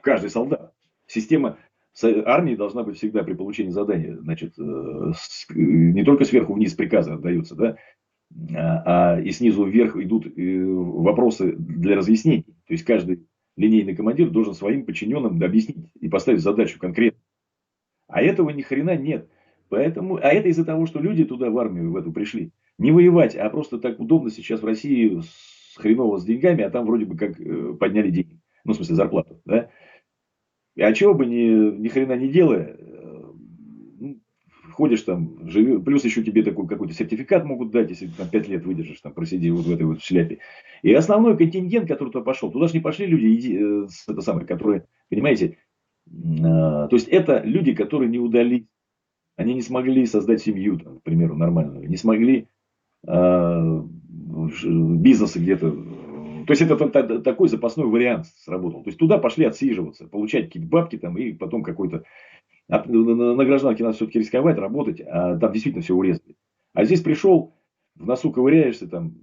Каждый солдат. Система армии должна быть всегда при получении задания, значит, не только сверху вниз приказы отдаются, да, а и снизу вверх идут вопросы для разъяснений. То есть каждый линейный командир должен своим подчиненным объяснить и поставить задачу конкретно. А этого ни хрена нет. Поэтому, а это из-за того, что люди туда в армию в эту пришли. Не воевать, а просто так удобно сейчас в России хреново с деньгами, а там вроде бы как подняли деньги. Ну, в смысле, зарплату. Да? А чего бы ни хрена не делая, ходишь там, живешь, плюс еще тебе такой какой-то сертификат могут дать, если ты там 5 лет выдержишь, там, просиди вот в этой вот шляпе. И основной контингент, который туда пошел, туда же не пошли люди, которые, понимаете, то есть это люди, которые не удались, они не смогли создать семью, там, к примеру, нормальную, не смогли бизнеса где-то. То есть это такой запасной вариант сработал. То есть туда пошли отсиживаться, получать какие-то бабки там и потом какой-то. На гражданке надо все-таки рисковать, работать, а там действительно все урезали. А здесь пришел, в носу ковыряешься, там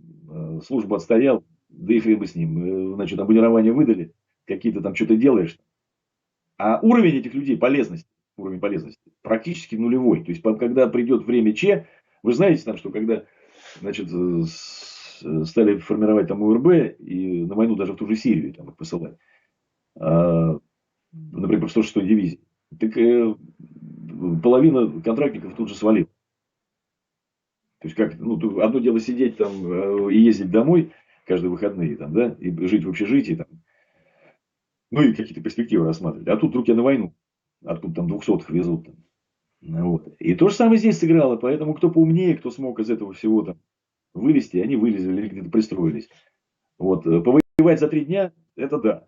службу отстоял, да и хрен бы с ним. Значит, обмундирование выдали, какие-то там что-то делаешь. А уровень этих людей, уровень полезности практически нулевой. То есть, когда придет время Че, вы знаете, там, что когда, значит, стали формировать там УРБ и на войну даже в ту же Сирию там их посылать, например, в 106-й дивизии, так половина контрактников тут же свалила. То есть как, ну, одно дело сидеть там и ездить домой каждые выходные, там, да, и жить в общежитии, там, ну и какие-то перспективы рассматривать. А тут вдруг я на войну, откуда там 200-х везут. Там. Вот. И то же самое здесь сыграло, поэтому кто поумнее, кто смог из этого всего там вылезти, они вылезли или где-то пристроились. Вот. Повоевать за 3 дня, это да.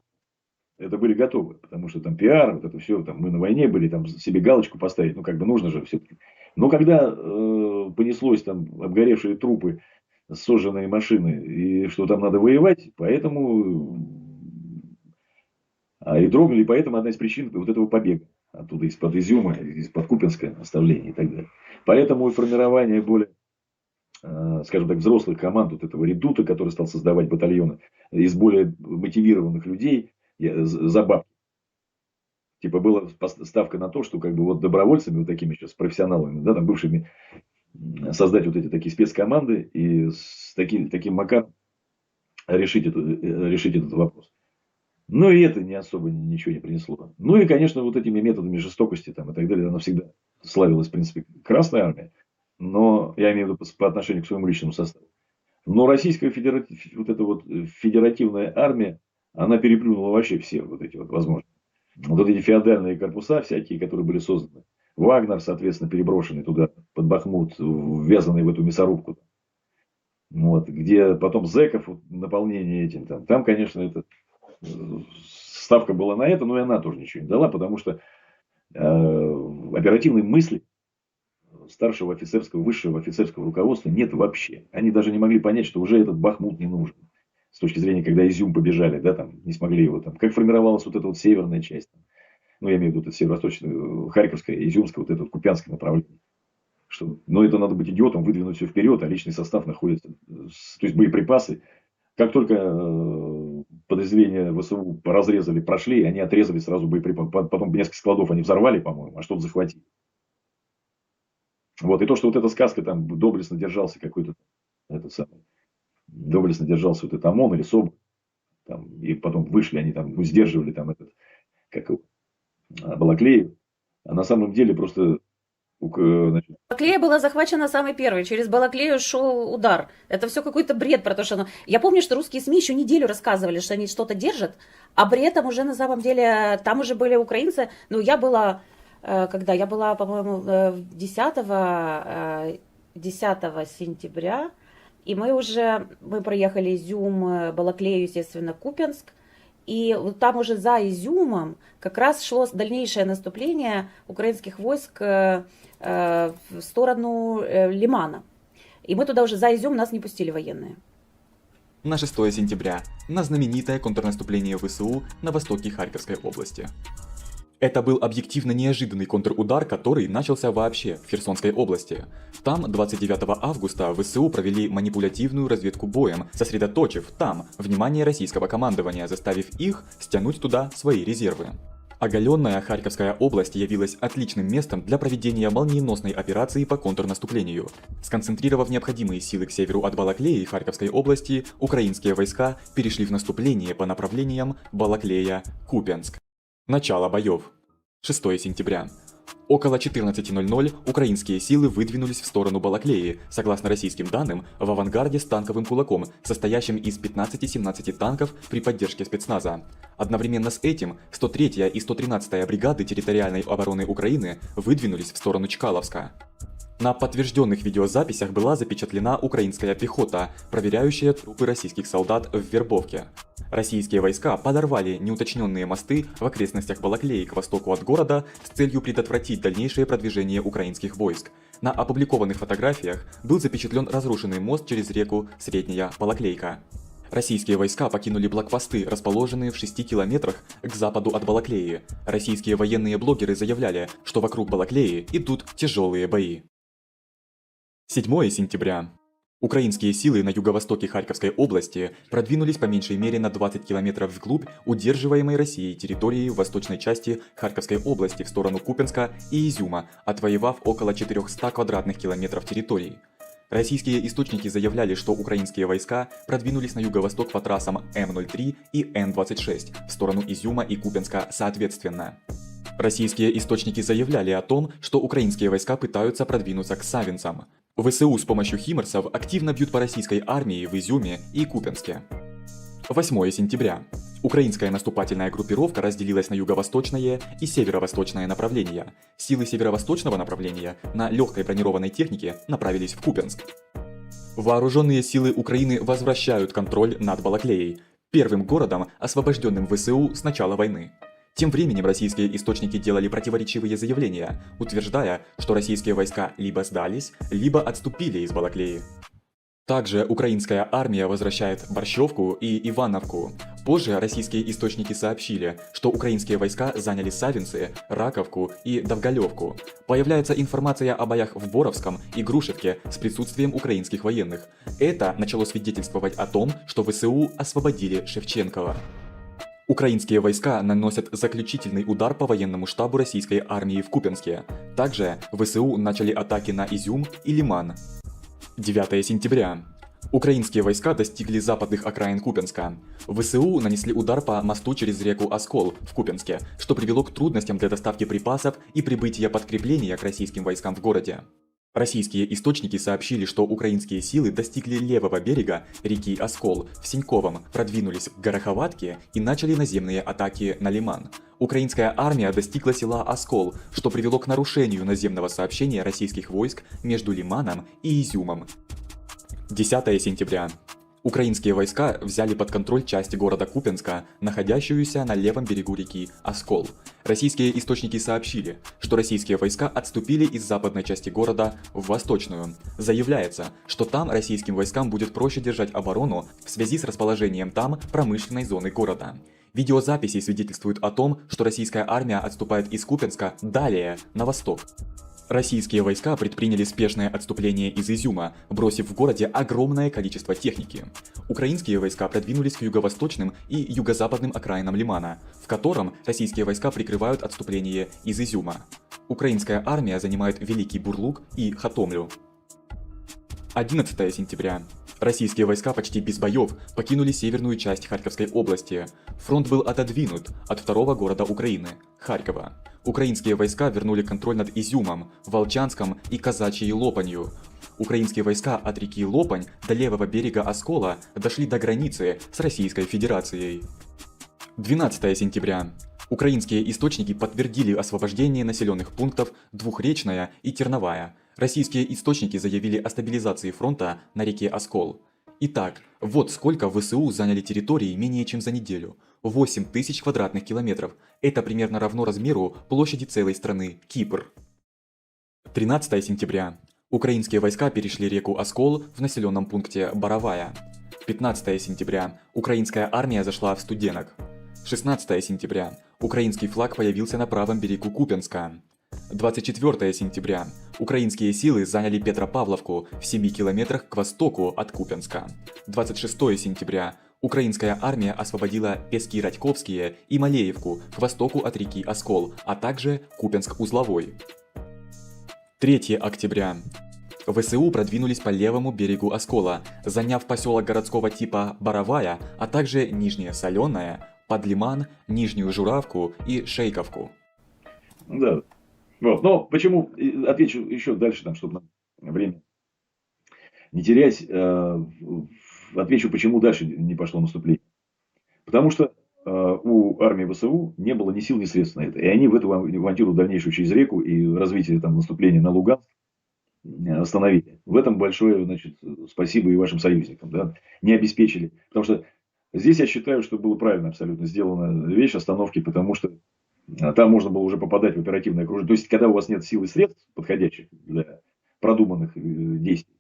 Это были готовы, потому что там пиар, вот это все, там, мы на войне были, там себе галочку поставить, ну как бы нужно же все-таки. Но когда понеслось там обгоревшие трупы, сожженные машины, и что там надо воевать, поэтому и дрогнули, поэтому одна из причин вот этого побега оттуда из-под Изюма, из-под Купянска оставления и так далее. Поэтому и формирование более, скажем так, взрослых команд вот этого редута, который стал создавать батальоны из более мотивированных людей за бабки. Типа была ставка на то, что как бы вот добровольцами, вот такими сейчас профессионалами, да, там бывшими, создать вот эти такие спецкоманды и с таким макаром решить этот вопрос. Но и это не особо ничего не принесло. Ну и, конечно, вот этими методами жестокости там, и так далее, она всегда славилась, в принципе, Красная Армия, но я имею в виду по отношению к своему личному составу. Но российская федеративная армия, она переплюнула вообще все вот эти вот возможности. Вот эти феодальные корпуса всякие, которые были созданы. Вагнер, соответственно, переброшенный туда, под Бахмут, ввязанный в эту мясорубку. Вот, где потом зэков, наполнение этим. Там, конечно, ставка была на это, но и она тоже ничего не дала, потому что оперативной мысли старшего офицерского, высшего офицерского руководства нет вообще. Они даже не могли понять, что уже этот Бахмут не нужен. С точки зрения, когда Изюм побежали, да, там, не смогли его там. Как формировалась вот эта вот северная часть. Ну, я имею в виду, это северо-восточная, Харьковская, Изюмская, вот это вот Купянское направление. Но это надо быть идиотом, выдвинуть все вперед, а личный состав находится, то есть боеприпасы. Как только подразделения ВСУ разрезали, прошли, они отрезали сразу боеприпасы. Потом несколько складов они взорвали, по-моему, а что-то захватили. Вот, и то, что вот эта сказка там доблестно держался какой-то, доблестно держался вот этот ОМОН или СОБ, там, и потом вышли, они там сдерживали там Балаклею, а на самом деле просто... Балаклея была захвачена самой первой, через Балаклею шел удар. Это все какой-то бред, потому что... Я помню, что русские СМИ еще неделю рассказывали, что они что-то держат, а при этом уже на самом деле там уже были украинцы. Ну, я была, когда? Я была, по-моему, 10 сентября, и мы проехали Изюм, Балаклею, естественно, Купянск. И вот там уже за Изюмом как раз шло дальнейшее наступление украинских войск в сторону Лимана. И мы туда уже за Изюм, нас не пустили военные. На 6 сентября, на знаменитое контрнаступление ВСУ на востоке Харьковской области. Это был объективно неожиданный контрудар, который начался вообще в Херсонской области. Там 29 августа ВСУ провели манипулятивную разведку боем, сосредоточив там внимание российского командования, заставив их стянуть туда свои резервы. Оголенная Харьковская область явилась отличным местом для проведения молниеносной операции по контрнаступлению. Сконцентрировав необходимые силы к северу от Балаклеи Харьковской области, украинские войска перешли в наступление по направлениям Балаклея-Купянск. Начало боев. 6 сентября. Около 14:00 украинские силы выдвинулись в сторону Балаклеи, согласно российским данным, в авангарде с танковым кулаком, состоящим из 15-17 танков при поддержке спецназа. Одновременно с этим 103-я и 113-я бригады территориальной обороны Украины выдвинулись в сторону Чкаловска. На подтвержденных видеозаписях была запечатлена украинская пехота, проверяющая трупы российских солдат в Вербовке. Российские войска подорвали неуточненные мосты в окрестностях Балаклеи к востоку от города с целью предотвратить дальнейшее продвижение украинских войск. На опубликованных фотографиях был запечатлен разрушенный мост через реку Средняя Балаклейка. Российские войска покинули блокпосты, расположенные в 6 километрах к западу от Балаклеи. Российские военные блогеры заявляли, что вокруг Балаклеи идут тяжелые бои. 7 сентября. Украинские силы на юго-востоке Харьковской области продвинулись по меньшей мере на 20 километров вглубь удерживаемой Россией территории в восточной части Харьковской области в сторону Купянска и Изюма, отвоевав около 400 квадратных километров территорий. Российские источники заявляли, что украинские войска продвинулись на юго-восток по трассам М-03 и Н-26 в сторону Изюма и Купянска соответственно. Российские источники заявляли о том, что украинские войска пытаются продвинуться к Савинцам. ВСУ с помощью химарсов активно бьют по российской армии в Изюме и Купянске. 8 сентября. Украинская наступательная группировка разделилась на юго-восточное и северо-восточное направления. Силы северо-восточного направления на легкой бронированной технике направились в Купянск. Вооруженные силы Украины возвращают контроль над Балаклеей, первым городом, освобожденным ВСУ с начала войны. Тем временем российские источники делали противоречивые заявления, утверждая, что российские войска либо сдались, либо отступили из Балаклеи. Также украинская армия возвращает Борщевку и Ивановку. Позже российские источники сообщили, что украинские войска заняли Савинцы, Раковку и Довголевку. Появляется информация о боях в Боровском и Грушевке с присутствием украинских военных. Это начало свидетельствовать о том, что ВСУ освободили Шевченкова. Украинские войска наносят заключительный удар по военному штабу российской армии в Купянске. Также ВСУ начали атаки на Изюм и Лиман. 9 сентября. Украинские войска достигли западных окраин Купянска. ВСУ нанесли удар по мосту через реку Оскол в Купянске, что привело к трудностям для доставки припасов и прибытия подкрепления к российским войскам в городе. Российские источники сообщили, что украинские силы достигли левого берега реки Оскол в Синьковом, продвинулись к Гороховатке и начали наземные атаки на Лиман. Украинская армия достигла села Оскол, что привело к нарушению наземного сообщения российских войск между Лиманом и Изюмом. 10 сентября. Украинские войска взяли под контроль часть города Купянска, находящуюся на левом берегу реки Оскол. Российские источники сообщили, что российские войска отступили из западной части города в восточную. Заявляется, что там российским войскам будет проще держать оборону в связи с расположением там промышленной зоны города. Видеозаписи свидетельствуют о том, что российская армия отступает из Купянска далее, на восток. Российские войска предприняли спешное отступление из Изюма, бросив в городе огромное количество техники. Украинские войска продвинулись к юго-восточным и юго-западным окраинам Лимана, в котором российские войска прикрывают отступление из Изюма. Украинская армия занимает Великий Бурлук и Хатомлю. 11 сентября. Российские войска почти без боев покинули северную часть Харьковской области. Фронт был отодвинут от второго города Украины – Харькова. Украинские войска вернули контроль над Изюмом, Волчанском и Казачьей Лопанью. Украинские войска от реки Лопань до левого берега Оскола дошли до границы с Российской Федерацией. 12 сентября. Украинские источники подтвердили освобождение населенных пунктов Двухречная и Терновая. Российские источники заявили о стабилизации фронта на реке Оскол. Итак, вот сколько ВСУ заняли территории менее чем за неделю. 8000 квадратных километров. Это примерно равно размеру площади целой страны Кипр. 13 сентября. Украинские войска перешли реку Оскол в населенном пункте Боровая. 15 сентября. Украинская армия зашла в Студенок. 16 сентября. Украинский флаг появился на правом берегу Купянска. 24 сентября. Украинские силы заняли Петропавловку в 7 километрах к востоку от Купянска. 26 сентября. Украинская армия освободила Пески-Радьковские и Малеевку к востоку от реки Оскол, а также Купянск-Узловой. 3 октября. ВСУ продвинулись по левому берегу Оскола, заняв поселок городского типа Боровая, а также Нижнее Соленое, Подлиман, Нижнюю Журавку и Шейковку. Да. Вот. Но почему, отвечу еще дальше, там, чтобы время не терять, отвечу, почему дальше не пошло наступление. Потому что у армии ВСУ не было ни сил, ни средств на это. И они в эту авантюру дальнейшую через реку и развитие там, наступления на Луганск остановили. В этом большое, значит, спасибо и вашим союзникам. Да? Не обеспечили. Потому что здесь я считаю, что было правильно абсолютно сделана вещь остановки, потому что там можно было уже попадать в оперативное окружение. То есть, когда у вас нет сил и средств подходящих для продуманных действий,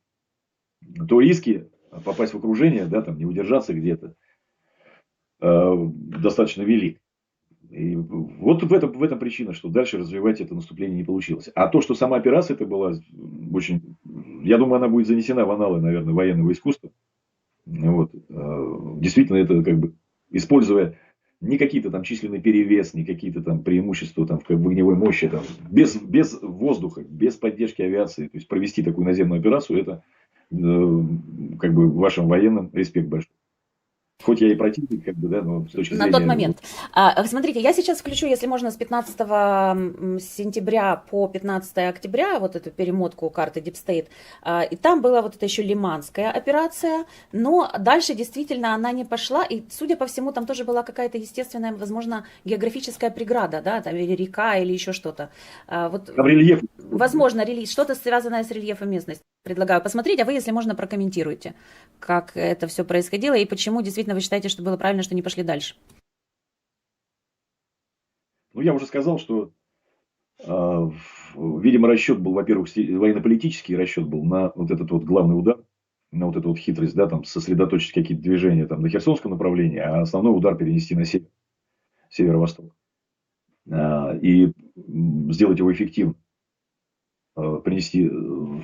то риски попасть в окружение, да, там, не удержаться где-то, достаточно велик. И вот в этом причина, что дальше развивать это наступление не получилось. А то, что сама операция это была очень... Я думаю, она будет занесена в аналы, наверное, военного искусства. Вот. Действительно, это как бы, используя не какие-то там численный перевес, не какие-то там преимущества там, в огневой мощи, там, без воздуха, без поддержки авиации, то есть провести такую наземную операцию, это как бы вашим военным респект большой. Хоть я и противник, как бы, да, но с точки На зрения... тот момент. Смотрите, я сейчас включу, если можно, с 15 сентября по 15 октября вот эту перемотку карты Deep State. И там была вот эта еще лиманская операция, но дальше действительно она не пошла. И, судя по всему, там тоже была какая-то естественная, возможно, географическая преграда, да, там или река, или еще что-то. Вот, Там рельеф. возможно, что-то связанное с рельефом местности. Предлагаю посмотреть, а вы, если можно, прокомментируйте, как это все происходило и почему действительно вы считаете, что было правильно, что не пошли дальше. Ну, я уже сказал, что, видимо, расчет был, во-первых, военно-политический расчет был на вот этот вот главный удар, на вот эту вот хитрость, да, там, сосредоточить какие-то движения там на Херсонском направлении, а основной удар перенести на север, северо-восток. И сделать его эффективным. Принести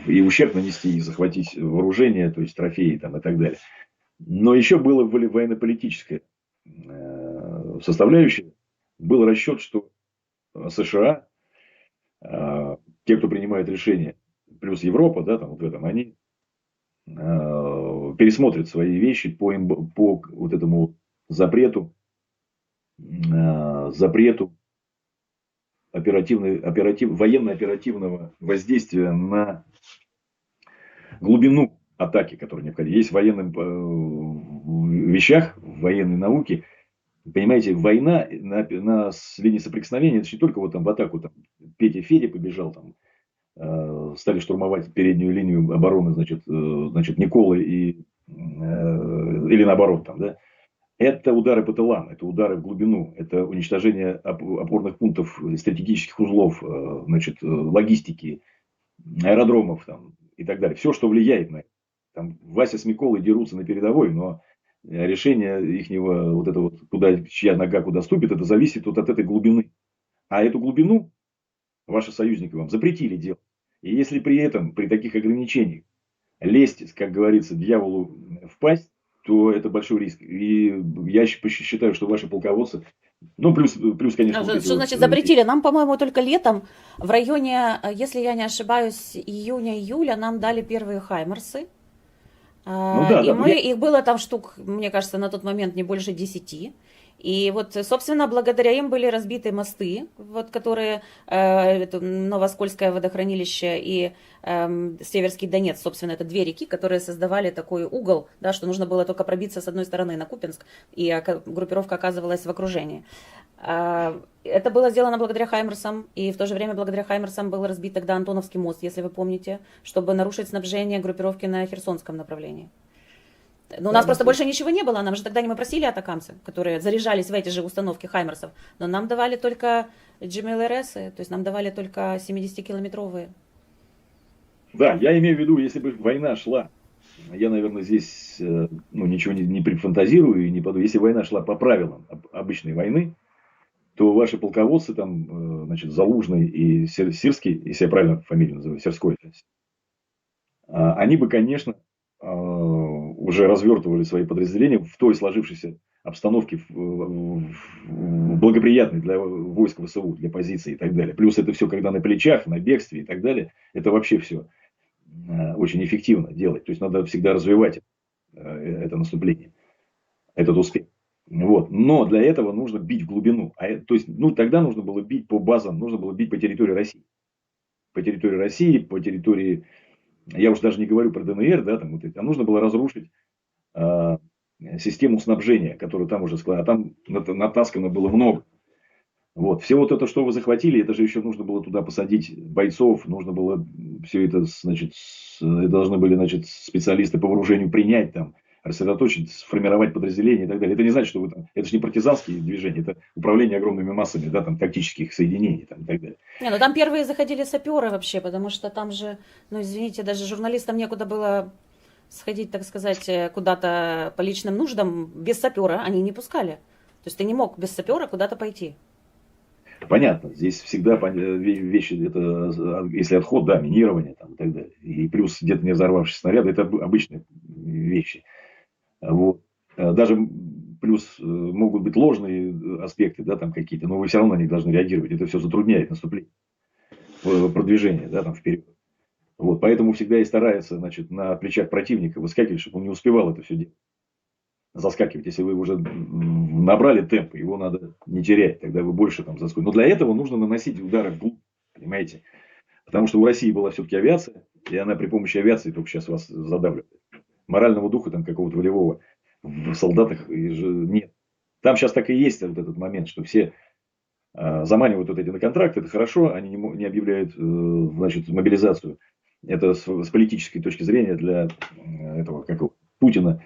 и ущерб нанести, и захватить вооружение, то есть трофеи там и так далее. Но еще было военно-политическое составляющее. Был расчет, что США, те, кто принимает решения, плюс Европа, да, там вот в этом, они пересмотрят свои вещи по вот этому запрету военно-оперативного воздействия на глубину атаки, которая необходима. Есть в военных вещах, в военной науке, понимаете, война на линии соприкосновения, это не только вот там в атаку, там, Петя Федя побежал, там, стали штурмовать переднюю линию обороны, значит Николы или наоборот, там, да. Это удары по тылам, это удары в глубину, это уничтожение опорных пунктов, стратегических узлов, значит, логистики, аэродромов там, и так далее. Все, что влияет на это. Там Вася с Миколой дерутся на передовой, но решение ихнего, вот это вот, чья нога куда ступит, это зависит вот от этой глубины. А эту глубину ваши союзники вам запретили делать. И если при этом, при таких ограничениях, лезть, как говорится, дьяволу в пасть, то это большой риск. И я считаю, что ваши полководцы, ну, плюс конечно... Что значит запретили? Нам, по-моему, только летом, в районе, если я не ошибаюсь, июня-июля, нам дали первые хаймерсы. Их было там штук, мне кажется, на тот момент не больше 10. И вот, собственно, благодаря им были разбиты мосты, вот, которые Новоскольское водохранилище и Северский Донец, собственно, это две реки, которые создавали такой угол, да, что нужно было только пробиться с одной стороны на Купинск, и группировка оказывалась в окружении. Это было сделано благодаря хаймерсам, и в то же время благодаря хаймерсам был разбит тогда Антоновский мост, если вы помните, чтобы нарушить снабжение группировки на Херсонском направлении. Но у нас просто больше ничего не было, нам же тогда не мы просили атакамсы, которые заряжались в эти же установки хаймерсов, но нам давали только GMLRS, то есть нам давали только 70-километровые. Да, я имею в виду, если бы война шла, я, наверное, здесь ничего не прифантазирую и не подумаю, если война шла по правилам обычной войны, то ваши полководцы там, значит, Залужный и Сирский, если я правильно фамилию называю, Сирской, они бы, конечно, уже развертывали свои подразделения в той сложившейся обстановке благоприятной для войск ВСУ, для позиций и так далее. Плюс это все, когда на плечах, на бегстве и так далее, это вообще все очень эффективно делать. То есть надо всегда развивать это наступление, этот успех. Вот. Но для этого нужно бить в глубину. То есть, тогда нужно было бить по базам, нужно было бить по территории России. По территории России, по территории... Я уж даже не говорю про ДНР, да, там нужно было разрушить систему снабжения, которую там уже складывали, а там натаскано было много. Вот. Все вот это, что вы захватили, это же еще нужно было туда посадить бойцов, нужно было все это, значит, должны были, значит, специалисты по вооружению принять там, рассредоточить, сформировать подразделения и так далее. Это не значит, что вы там, это же не партизанские движения, это управление огромными массами, да, там, тактических соединений там, и так далее. Не, там первые заходили саперы вообще, потому что там же, извините, даже журналистам некуда было сходить, так сказать, куда-то по личным нуждам без сапера, они не пускали. То есть ты не мог без сапера куда-то пойти. Понятно, здесь всегда вещи, это, если отход, да, минирование там, и так далее. И плюс где-то не взорвавшиеся снаряды, это обычные вещи. Вот. Даже плюс могут быть ложные аспекты, да, там какие-то, но вы все равно на них должны реагировать. Это все затрудняет наступление, продвижение, да, там вперед. Вот. Поэтому всегда и старается, значит, на плечах противника выскакивать, чтобы он не успевал это все делать. заскакивать. Если вы уже набрали темп, его надо не терять, тогда вы больше там заскочите. Но для этого нужно наносить удары вглубь, понимаете? Потому что у России была все-таки авиация, и она при помощи авиации только сейчас вас задавливает. Морального духа там какого-то волевого в солдатах нет. Там сейчас так и есть вот этот момент, что все заманивают вот эти на контракт, это хорошо, они не объявляют, значит, мобилизацию. Это с политической точки зрения для этого, как Путина,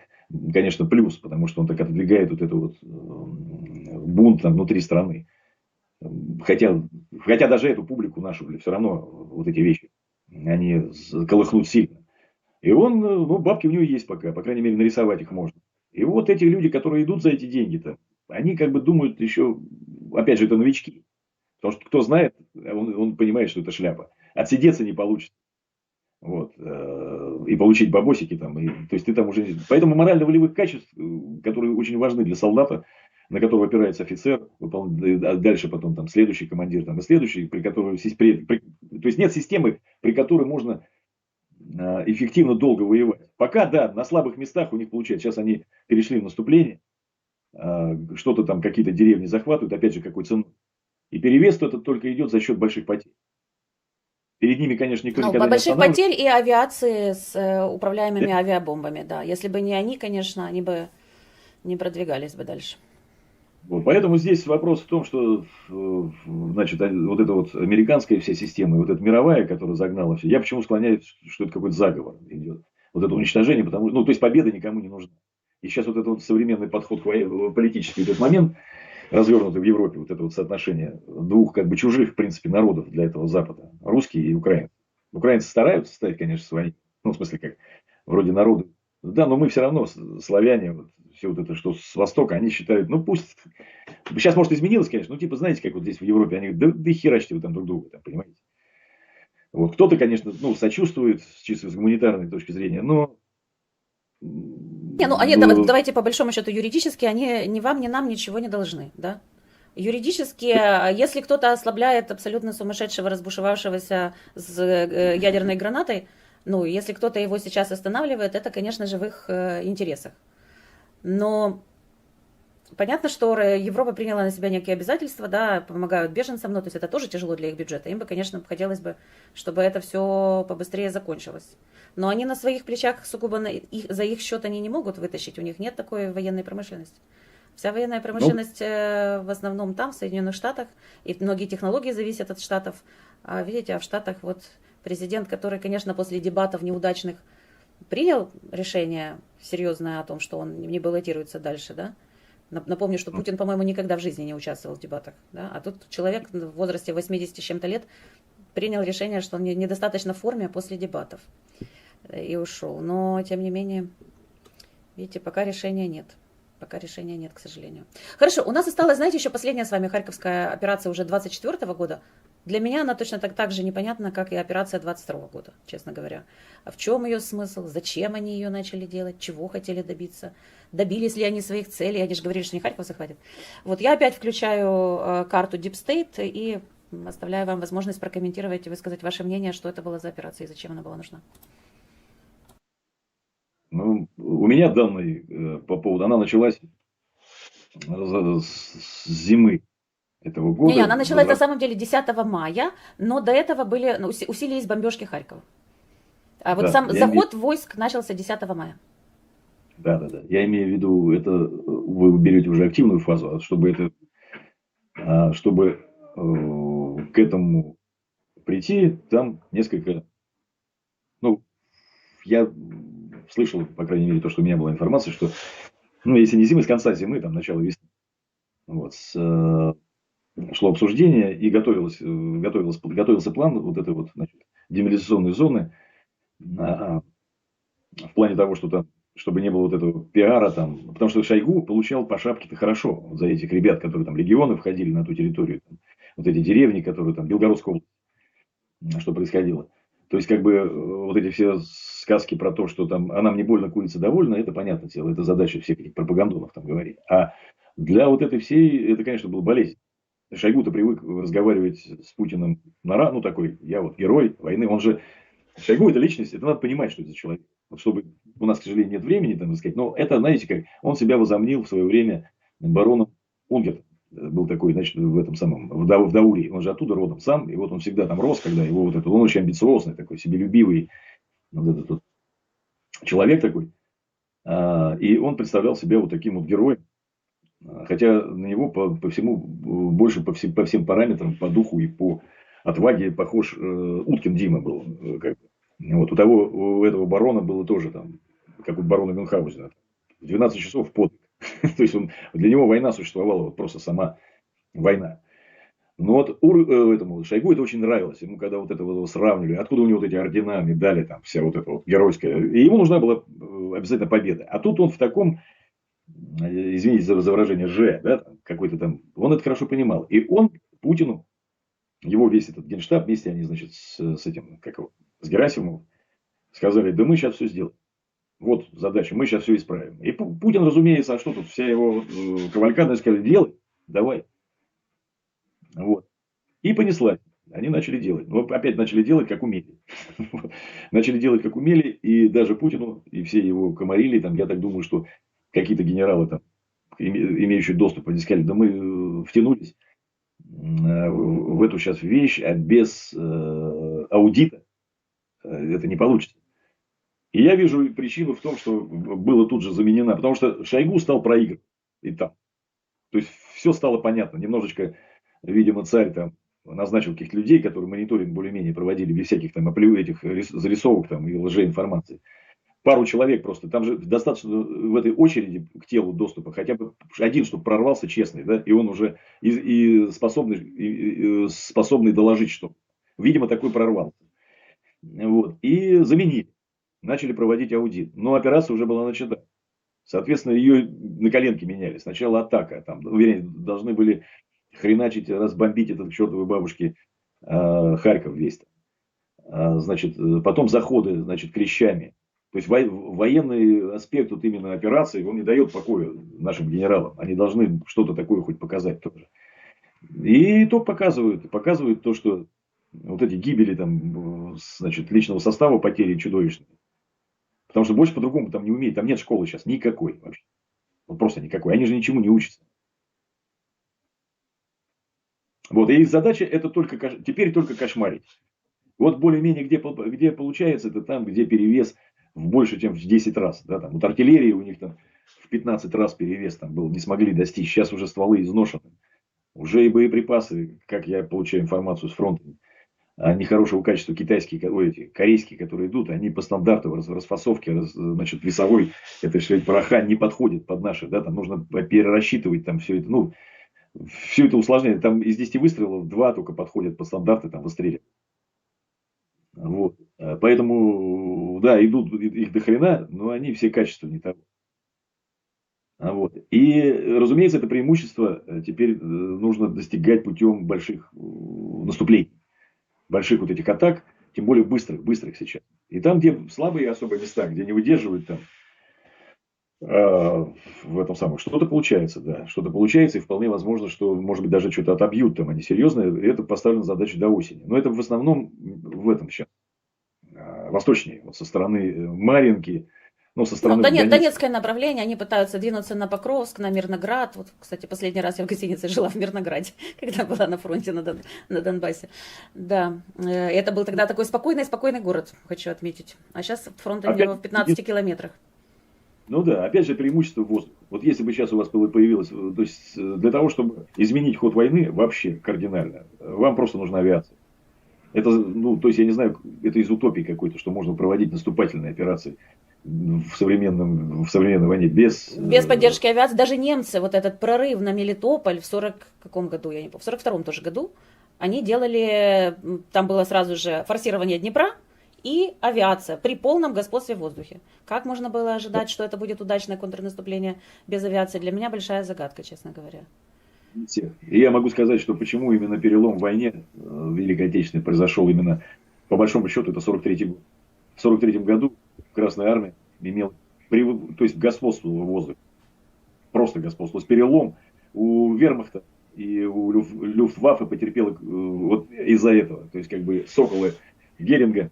конечно, плюс, потому что он так отодвигает вот это вот бунт там внутри страны. Хотя даже эту публику нашу, все равно вот эти вещи, они колыхнут сильно. И он, ну, бабки у него есть пока, по крайней мере, нарисовать их можно. И вот эти люди, которые идут за эти деньги-то, они как бы думают еще, опять же, это новички. Потому что кто знает, он понимает, что это шляпа. Отсидеться не получится. Вот. И получить бабосики там. То есть ты там уже... Поэтому морально-волевых качеств, которые очень важны для солдата, на которого опирается офицер, дальше потом там следующий командир, там, и следующий, при котором... То есть нет системы, при которой можно эффективно долго воевать. Пока, да, на слабых местах у них получается. Сейчас они перешли в наступление, что-то там, какие-то деревни захватывают, опять же, какой ценой. И перевес этот только идет за счет больших потерь. Перед ними, конечно, никто никогда не больших останавливается. потерь и авиации с управляемыми авиабомбами, да. Если бы не они, конечно, они бы не продвигались бы дальше. Вот, поэтому здесь вопрос в том, что, значит, вот эта вот американская вся система, и вот эта мировая, которая загнала все, я почему склоняюсь, что это какой-то заговор идет. Вот это уничтожение, потому что, ну, то есть победа никому не нужна. И сейчас вот этот вот современный подход политический, этот момент, развернутый в Европе, вот это вот соотношение двух как бы чужих, в принципе, народов для этого Запада, русские и украинцы. Украинцы стараются стать, конечно, свои, ну, в смысле, как вроде народы. Да, но мы все равно, славяне, вот, все вот это, что с Востока, они считают, ну, пусть, сейчас, может, изменилось, конечно, ну, типа, знаете, как вот здесь в Европе, они говорят, да херачьте вы там друг друга, там, понимаете. Вот, кто-то, конечно, ну, сочувствует, чисто с гуманитарной точки зрения, но... Не, ну, они, давайте по большому счету юридически, они ни вам, ни нам ничего не должны, да? Юридически, если кто-то ослабляет абсолютно сумасшедшего, разбушевавшегося с ядерной гранатой, ну, если кто-то его сейчас останавливает, это, конечно же, в их интересах. Но понятно, что Европа приняла на себя некие обязательства, да, помогают беженцам, но то есть это тоже тяжело для их бюджета. Им бы, конечно, хотелось бы, чтобы это все побыстрее закончилось. Но они на своих плечах сугубо за их счет они не могут вытащить, у них нет такой военной промышленности. Вся военная промышленность в основном там, в Соединенных Штатах, и многие технологии зависят от Штатов. А видите, а в Штатах вот президент, который, конечно, после дебатов неудачных принял решение серьезное о том, что он не баллотируется дальше, да? Напомню, что Путин, по-моему, никогда в жизни не участвовал в дебатах, да? А тут человек в возрасте 80 с чем-то лет принял решение, что он недостаточно в форме после дебатов и ушел. Но, тем не менее, видите, пока решения нет. Пока решения нет, к сожалению. Хорошо, у нас осталась, знаете, еще последняя с вами Харьковская операция уже 24 года. Для меня она точно так же непонятна, как и операция 22 года, честно говоря. А в чем ее смысл? Зачем они ее начали делать? Чего хотели добиться? Добились ли они своих целей? Они же говорили, что не Харьков захватит. Вот я опять включаю карту Deep State и оставляю вам возможность прокомментировать и высказать ваше мнение, что это была за операция и зачем она была нужна. Ну, у меня данные по поводу... Она началась с зимы этого года. Не, она началась на самом деле 10 мая, но до этого усилились бомбежки Харькова. А вот сам заход войск начался 10 мая. Да. Я имею в виду, это вы берете уже активную фазу, чтобы к этому прийти, там несколько... Ну, я слышал, по крайней мере, то, что у меня была информация, что, ну, если не зимы, с конца зимы, там, начало весны, вот, шло обсуждение и готовился план вот этой вот, значит, демилитаризационной зоны в плане того, что там, чтобы не было вот этого пиара там, потому что Шойгу получал по шапке-то хорошо вот за этих ребят, которые там легионы входили на ту территорию, там, вот эти деревни, которые там, Белгородская область, что происходило. То есть, как бы, вот эти все сказки про то, что там, а нам не больно, курица довольна, это понятное дело, это задача всех этих пропагандонов там говорить. А для вот этой всей, это, конечно, было болезнь. Шойгу-то привык разговаривать с Путиным ну такой, я вот герой войны, он же, Шойгу это личность, это надо понимать, что это за человек. Вот чтобы у нас, к сожалению, нет времени, там, сказать, но это, знаете, как он себя возомнил в свое время бароном Унгерта. Был такой, значит, в этом самом, в Даурии. Он же оттуда родом сам, и вот он всегда там рос, когда его вот это, он очень амбициозный такой, себелюбивый, вот этот вот человек такой. И он представлял себя вот таким вот героем. Хотя на него по всему, больше по всем параметрам, по духу и по отваге похож Уткин Дима был. Как бы. Вот, у этого барона было тоже там, как у барона Мюнхгаузена, 12 часов подвиг. То есть для него война существовала, вот просто сама война. Но вот этому Шойгу это очень нравилось. Ему когда вот это вот сравнивали, откуда у него вот эти ордена, медали, там вся вот эта вот геройская. И ему нужна была обязательно победа. А тут он в таком, извините за выражение, да, какой-то там, он это хорошо понимал. И он Путину, его весь этот генштаб, вместе они, значит, с этим, с Герасимовым, сказали, да мы сейчас все сделаем. Вот задача, мы сейчас все исправим. И Путин, разумеется, а что тут, вся его кавалькада, сказали, делай, давай. Вот. И понеслась. Они начали делать. Но опять начали делать, как умели. Начали делать, как умели. И даже Путину, и все его комарили, там, я так думаю, что какие-то генералы, там, имеющие доступ, они сказали, да мы втянулись в эту сейчас вещь, а без аудита это не получится. И я вижу причину в том, что было тут же заменено, потому что Шойгу стал проигрывать и там. То есть все стало понятно. Немножечко, видимо, царь там назначил каких-то людей, которые мониторинг более-менее проводили без всяких там этих зарисовок там, и лжеинформации. Пару человек просто. Там же достаточно в этой очереди к телу доступа хотя бы один, чтобы прорвался честный, да, и он уже способный доложить, что, видимо, такой прорвался. Вот. И заменили. Начали проводить аудит. Но операция уже была начата. Соответственно, ее на коленке меняли. Сначала атака. Там, вернее, должны были хреначить, разбомбить этот к чертовой бабушке Харьков весь. Значит, потом заходы, значит, клещами. То есть военный аспект вот именно операции, он не дает покоя нашим генералам. Они должны что-то такое хоть показать тоже. И то показывают. Показывают то, что вот эти гибели там, значит, личного состава, потери чудовищные. Потому что больше по-другому там не умеют. Там нет школы сейчас никакой вообще. Вот просто никакой. Они же ничему не учатся. Вот. И их задача это теперь только кошмарить. Вот более-менее где получается, это там, где перевес в больше, чем в 10 раз. Да, там, вот артиллерии у них там в 15 раз перевес там был. Не смогли достичь. Сейчас уже стволы изношены. Уже и боеприпасы, как я получаю информацию с фронта, нехорошего качества китайские, корейские, которые идут, они по стандарту расфасовки, значит, весовой, этой пороха не подходит под наши, да, там нужно перерасчитывать там все это, ну, все это усложняет, там из 10 выстрелов 2 только подходят по стандарту, там выстреливают. Вот. Поэтому, да, идут их до хрена, но они все качества не того. Вот. И, разумеется, это преимущество теперь нужно достигать путем больших наступлений. Больших вот этих атак, тем более быстрых сейчас. И там, где слабые особые места, где не выдерживают там, в этом самом, что-то получается, да, что-то получается, и вполне возможно, что, может быть, даже что-то отобьют там, они серьезно, и это поставлена задача до осени. Но это в основном в этом сейчас, восточнее, вот со стороны Марьинки, ну, со стороны Донецкое направление, они пытаются двинуться на Покровск, на Мирноград. Вот, кстати, последний раз я в гостинице жила в Мирнограде, когда была на фронте на Донбассе. Да, это был тогда такой спокойный город, хочу отметить. А сейчас фронт от него в 15 километрах. Ну да, опять же преимущество воздуха. Вот если бы сейчас у вас появилось, то есть для того, чтобы изменить ход войны вообще кардинально, вам просто нужна авиация. Это, ну, то есть я не знаю, это из утопии какой-то, что можно проводить наступательные операции в современной войне без поддержки авиации. Даже немцы, вот этот прорыв на Мелитополь в 40 каком году, я не помню, в 42-м тоже году, они делали, там было сразу же форсирование Днепра и авиация при полном господстве в воздухе. Как можно было ожидать, что это будет удачное контрнаступление без авиации? Для меня большая загадка, честно говоря. И я могу сказать, что почему именно перелом в войне Великой Отечественной произошел именно, по большому счету, это 43-й год. В 43-м году Красная Армия имела, то есть господство в воздухе. Просто господство. То есть перелом у Вермахта и у Люфтваффе потерпела вот из-за этого. То есть как бы соколы Геринга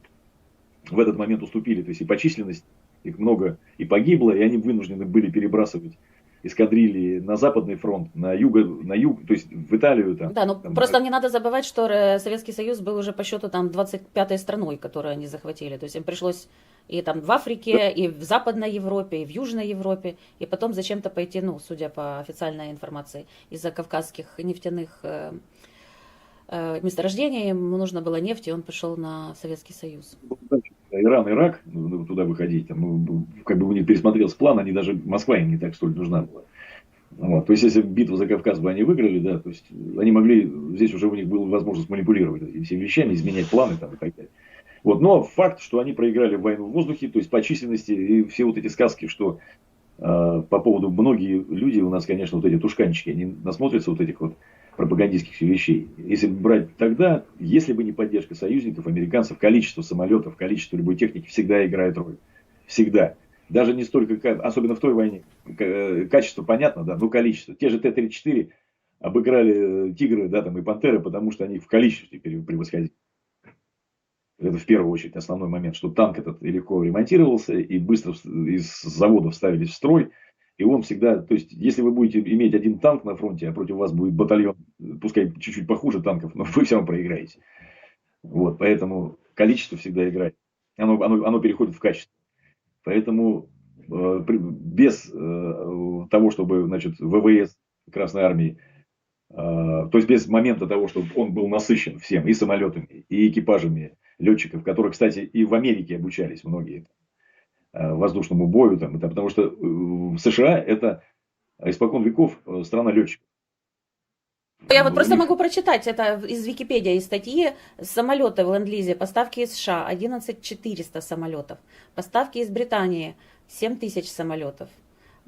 в этот момент уступили. То есть и по численности, Их много и погибло, и они вынуждены были перебрасывать эскадрильи на Западный фронт, на юг, то есть в Италию. Там, Да, но там, просто не надо забывать, что Советский Союз был уже по счету там 25-й страной, которую они захватили. То есть им пришлось и там в Африке, Да. и в Западной Европе, и в Южной Европе, и потом зачем-то пойти, ну, судя по официальной информации, из-за кавказских нефтяных месторождений, ему нужно было нефть, и он пошел на Советский Союз. Иран, Ирак, туда выходить, там, как бы у них пересмотрелся план, они даже, Москва им не так столь нужна была. Вот. То есть, если битву за Кавказ бы они выиграли, да, то есть, они могли, здесь уже у них была возможность манипулировать этими всеми вещами, изменять планы там, и так далее. Вот. Но факт, что они проиграли войну в воздухе, то есть по численности, и все вот эти сказки, что по поводу, многие люди у нас, конечно, вот эти тушканчики, они насмотрятся вот этих вот пропагандистских вещей. Если брать тогда, если бы не поддержка союзников, американцев, количество самолетов, количество любой техники всегда играет роль. Всегда. Даже не столько, особенно в той войне, качество понятно, да, но количество. Те же Т-34 обыграли Тигры, да, там, и Пантеры, потому что они в количестве превосходили. Это в первую очередь основной момент, что танк этот легко ремонтировался и быстро из заводов ставились в строй. И он всегда, то есть, если вы будете иметь один танк на фронте, а против вас будет батальон, пускай чуть-чуть похуже танков, но вы все равно проиграете. Вот, поэтому количество всегда играет. Оно переходит в качество. Поэтому без того, чтобы, значит, ВВС Красной Армии, то есть без момента того, чтобы он был насыщен всем, и самолетами, и экипажами летчиков, которые, кстати, и в Америке обучались многие воздушному бою, там, потому что США это испокон веков страна летчиков. Я вот просто могу прочитать, это из Википедии, из статьи: самолеты в Ленд-Лизе, поставки из США 11 400 самолетов, поставки из Британии 7000 самолетов.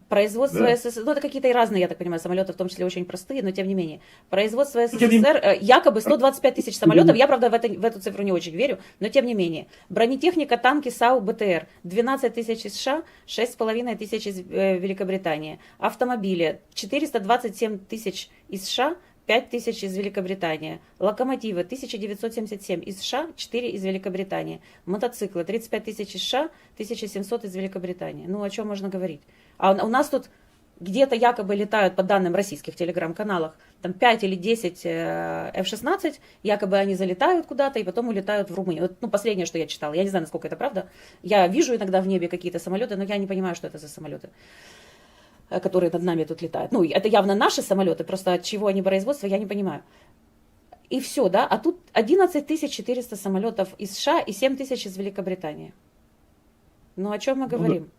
Производство Да. СССР, ну это какие-то и разные, я так понимаю, самолеты, в том числе очень простые, но тем не менее. Производство СССР, якобы 125 тысяч самолетов, я, правда, в эту цифру не очень верю, но тем не менее. Бронетехника, танки, САУ, БТР, 12 тысяч из США, 6,5 тысяч из Великобритании. Автомобили, 427 тысяч из США, 5 тысяч из Великобритании. Локомотивы 1977 из США, 4 из Великобритании. Мотоциклы 35 тысяч из США, 1700 из Великобритании. Ну о чем можно говорить? А у нас тут где-то якобы летают, по данным российских телеграм-каналах, там 5 или 10 F-16, якобы они залетают куда-то и потом улетают в Румынию. Вот, ну, последнее, что я читала. Я не знаю, насколько это правда. Я вижу иногда в небе какие-то самолеты, но я не понимаю, что это за самолеты, которые над нами тут летают. Ну, это явно наши самолеты, просто от чего они производства, я не понимаю. И все, да? А тут 11 400 самолетов из США и 7 тысяч из Великобритании. Ну, о чем мы говорим? Да.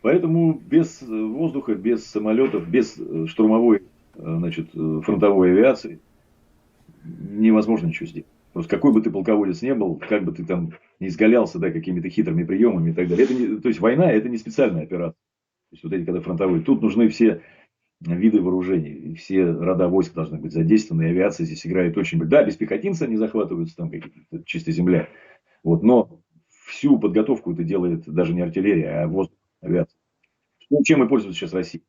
Поэтому без воздуха, без самолетов, без штурмовой, значит, фронтовой авиации невозможно ничего сделать. Просто какой бы ты полководец не был, как бы ты там не изгалялся, да, какими-то хитрыми приемами и так далее. То есть война это не специальная операция. То есть вот эти, когда фронтовые. Тут нужны все виды вооружений, все рода войск должны быть задействованы. И авиация здесь играет очень... Да, без пехотинца не захватываются, там какие-то чисто земля. Вот, но всю подготовку это делает даже не артиллерия, а воздух, авиация. Чем и пользуется сейчас Россия.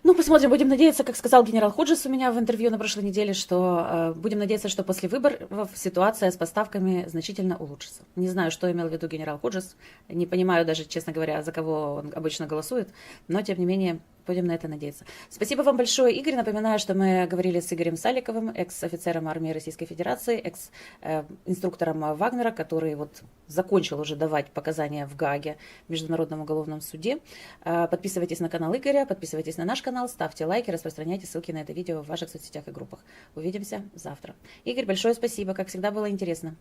Ну, посмотрим, будем надеяться, как сказал генерал Ходжес у меня в интервью на прошлой неделе, что будем надеяться, что после выборов ситуация с поставками значительно улучшится. Не знаю, что имел в виду генерал Ходжес, не понимаю даже, честно говоря, за кого он обычно голосует, но, тем не менее, будем на это надеяться. Спасибо вам большое, Игорь. Напоминаю, что мы говорили с Игорем Саликовым, экс-офицером армии Российской Федерации, экс-инструктором Вагнера, который вот закончил уже давать показания в Гааге, в Международном уголовном суде. Подписывайтесь на канал Игоря, подписывайтесь на наш канал, ставьте лайки, распространяйте ссылки на это видео в ваших соцсетях и группах. Увидимся завтра. Игорь, большое спасибо, как всегда было интересно.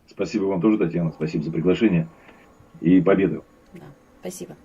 Спасибо вам тоже, Татьяна, спасибо за приглашение и победы. Да, спасибо.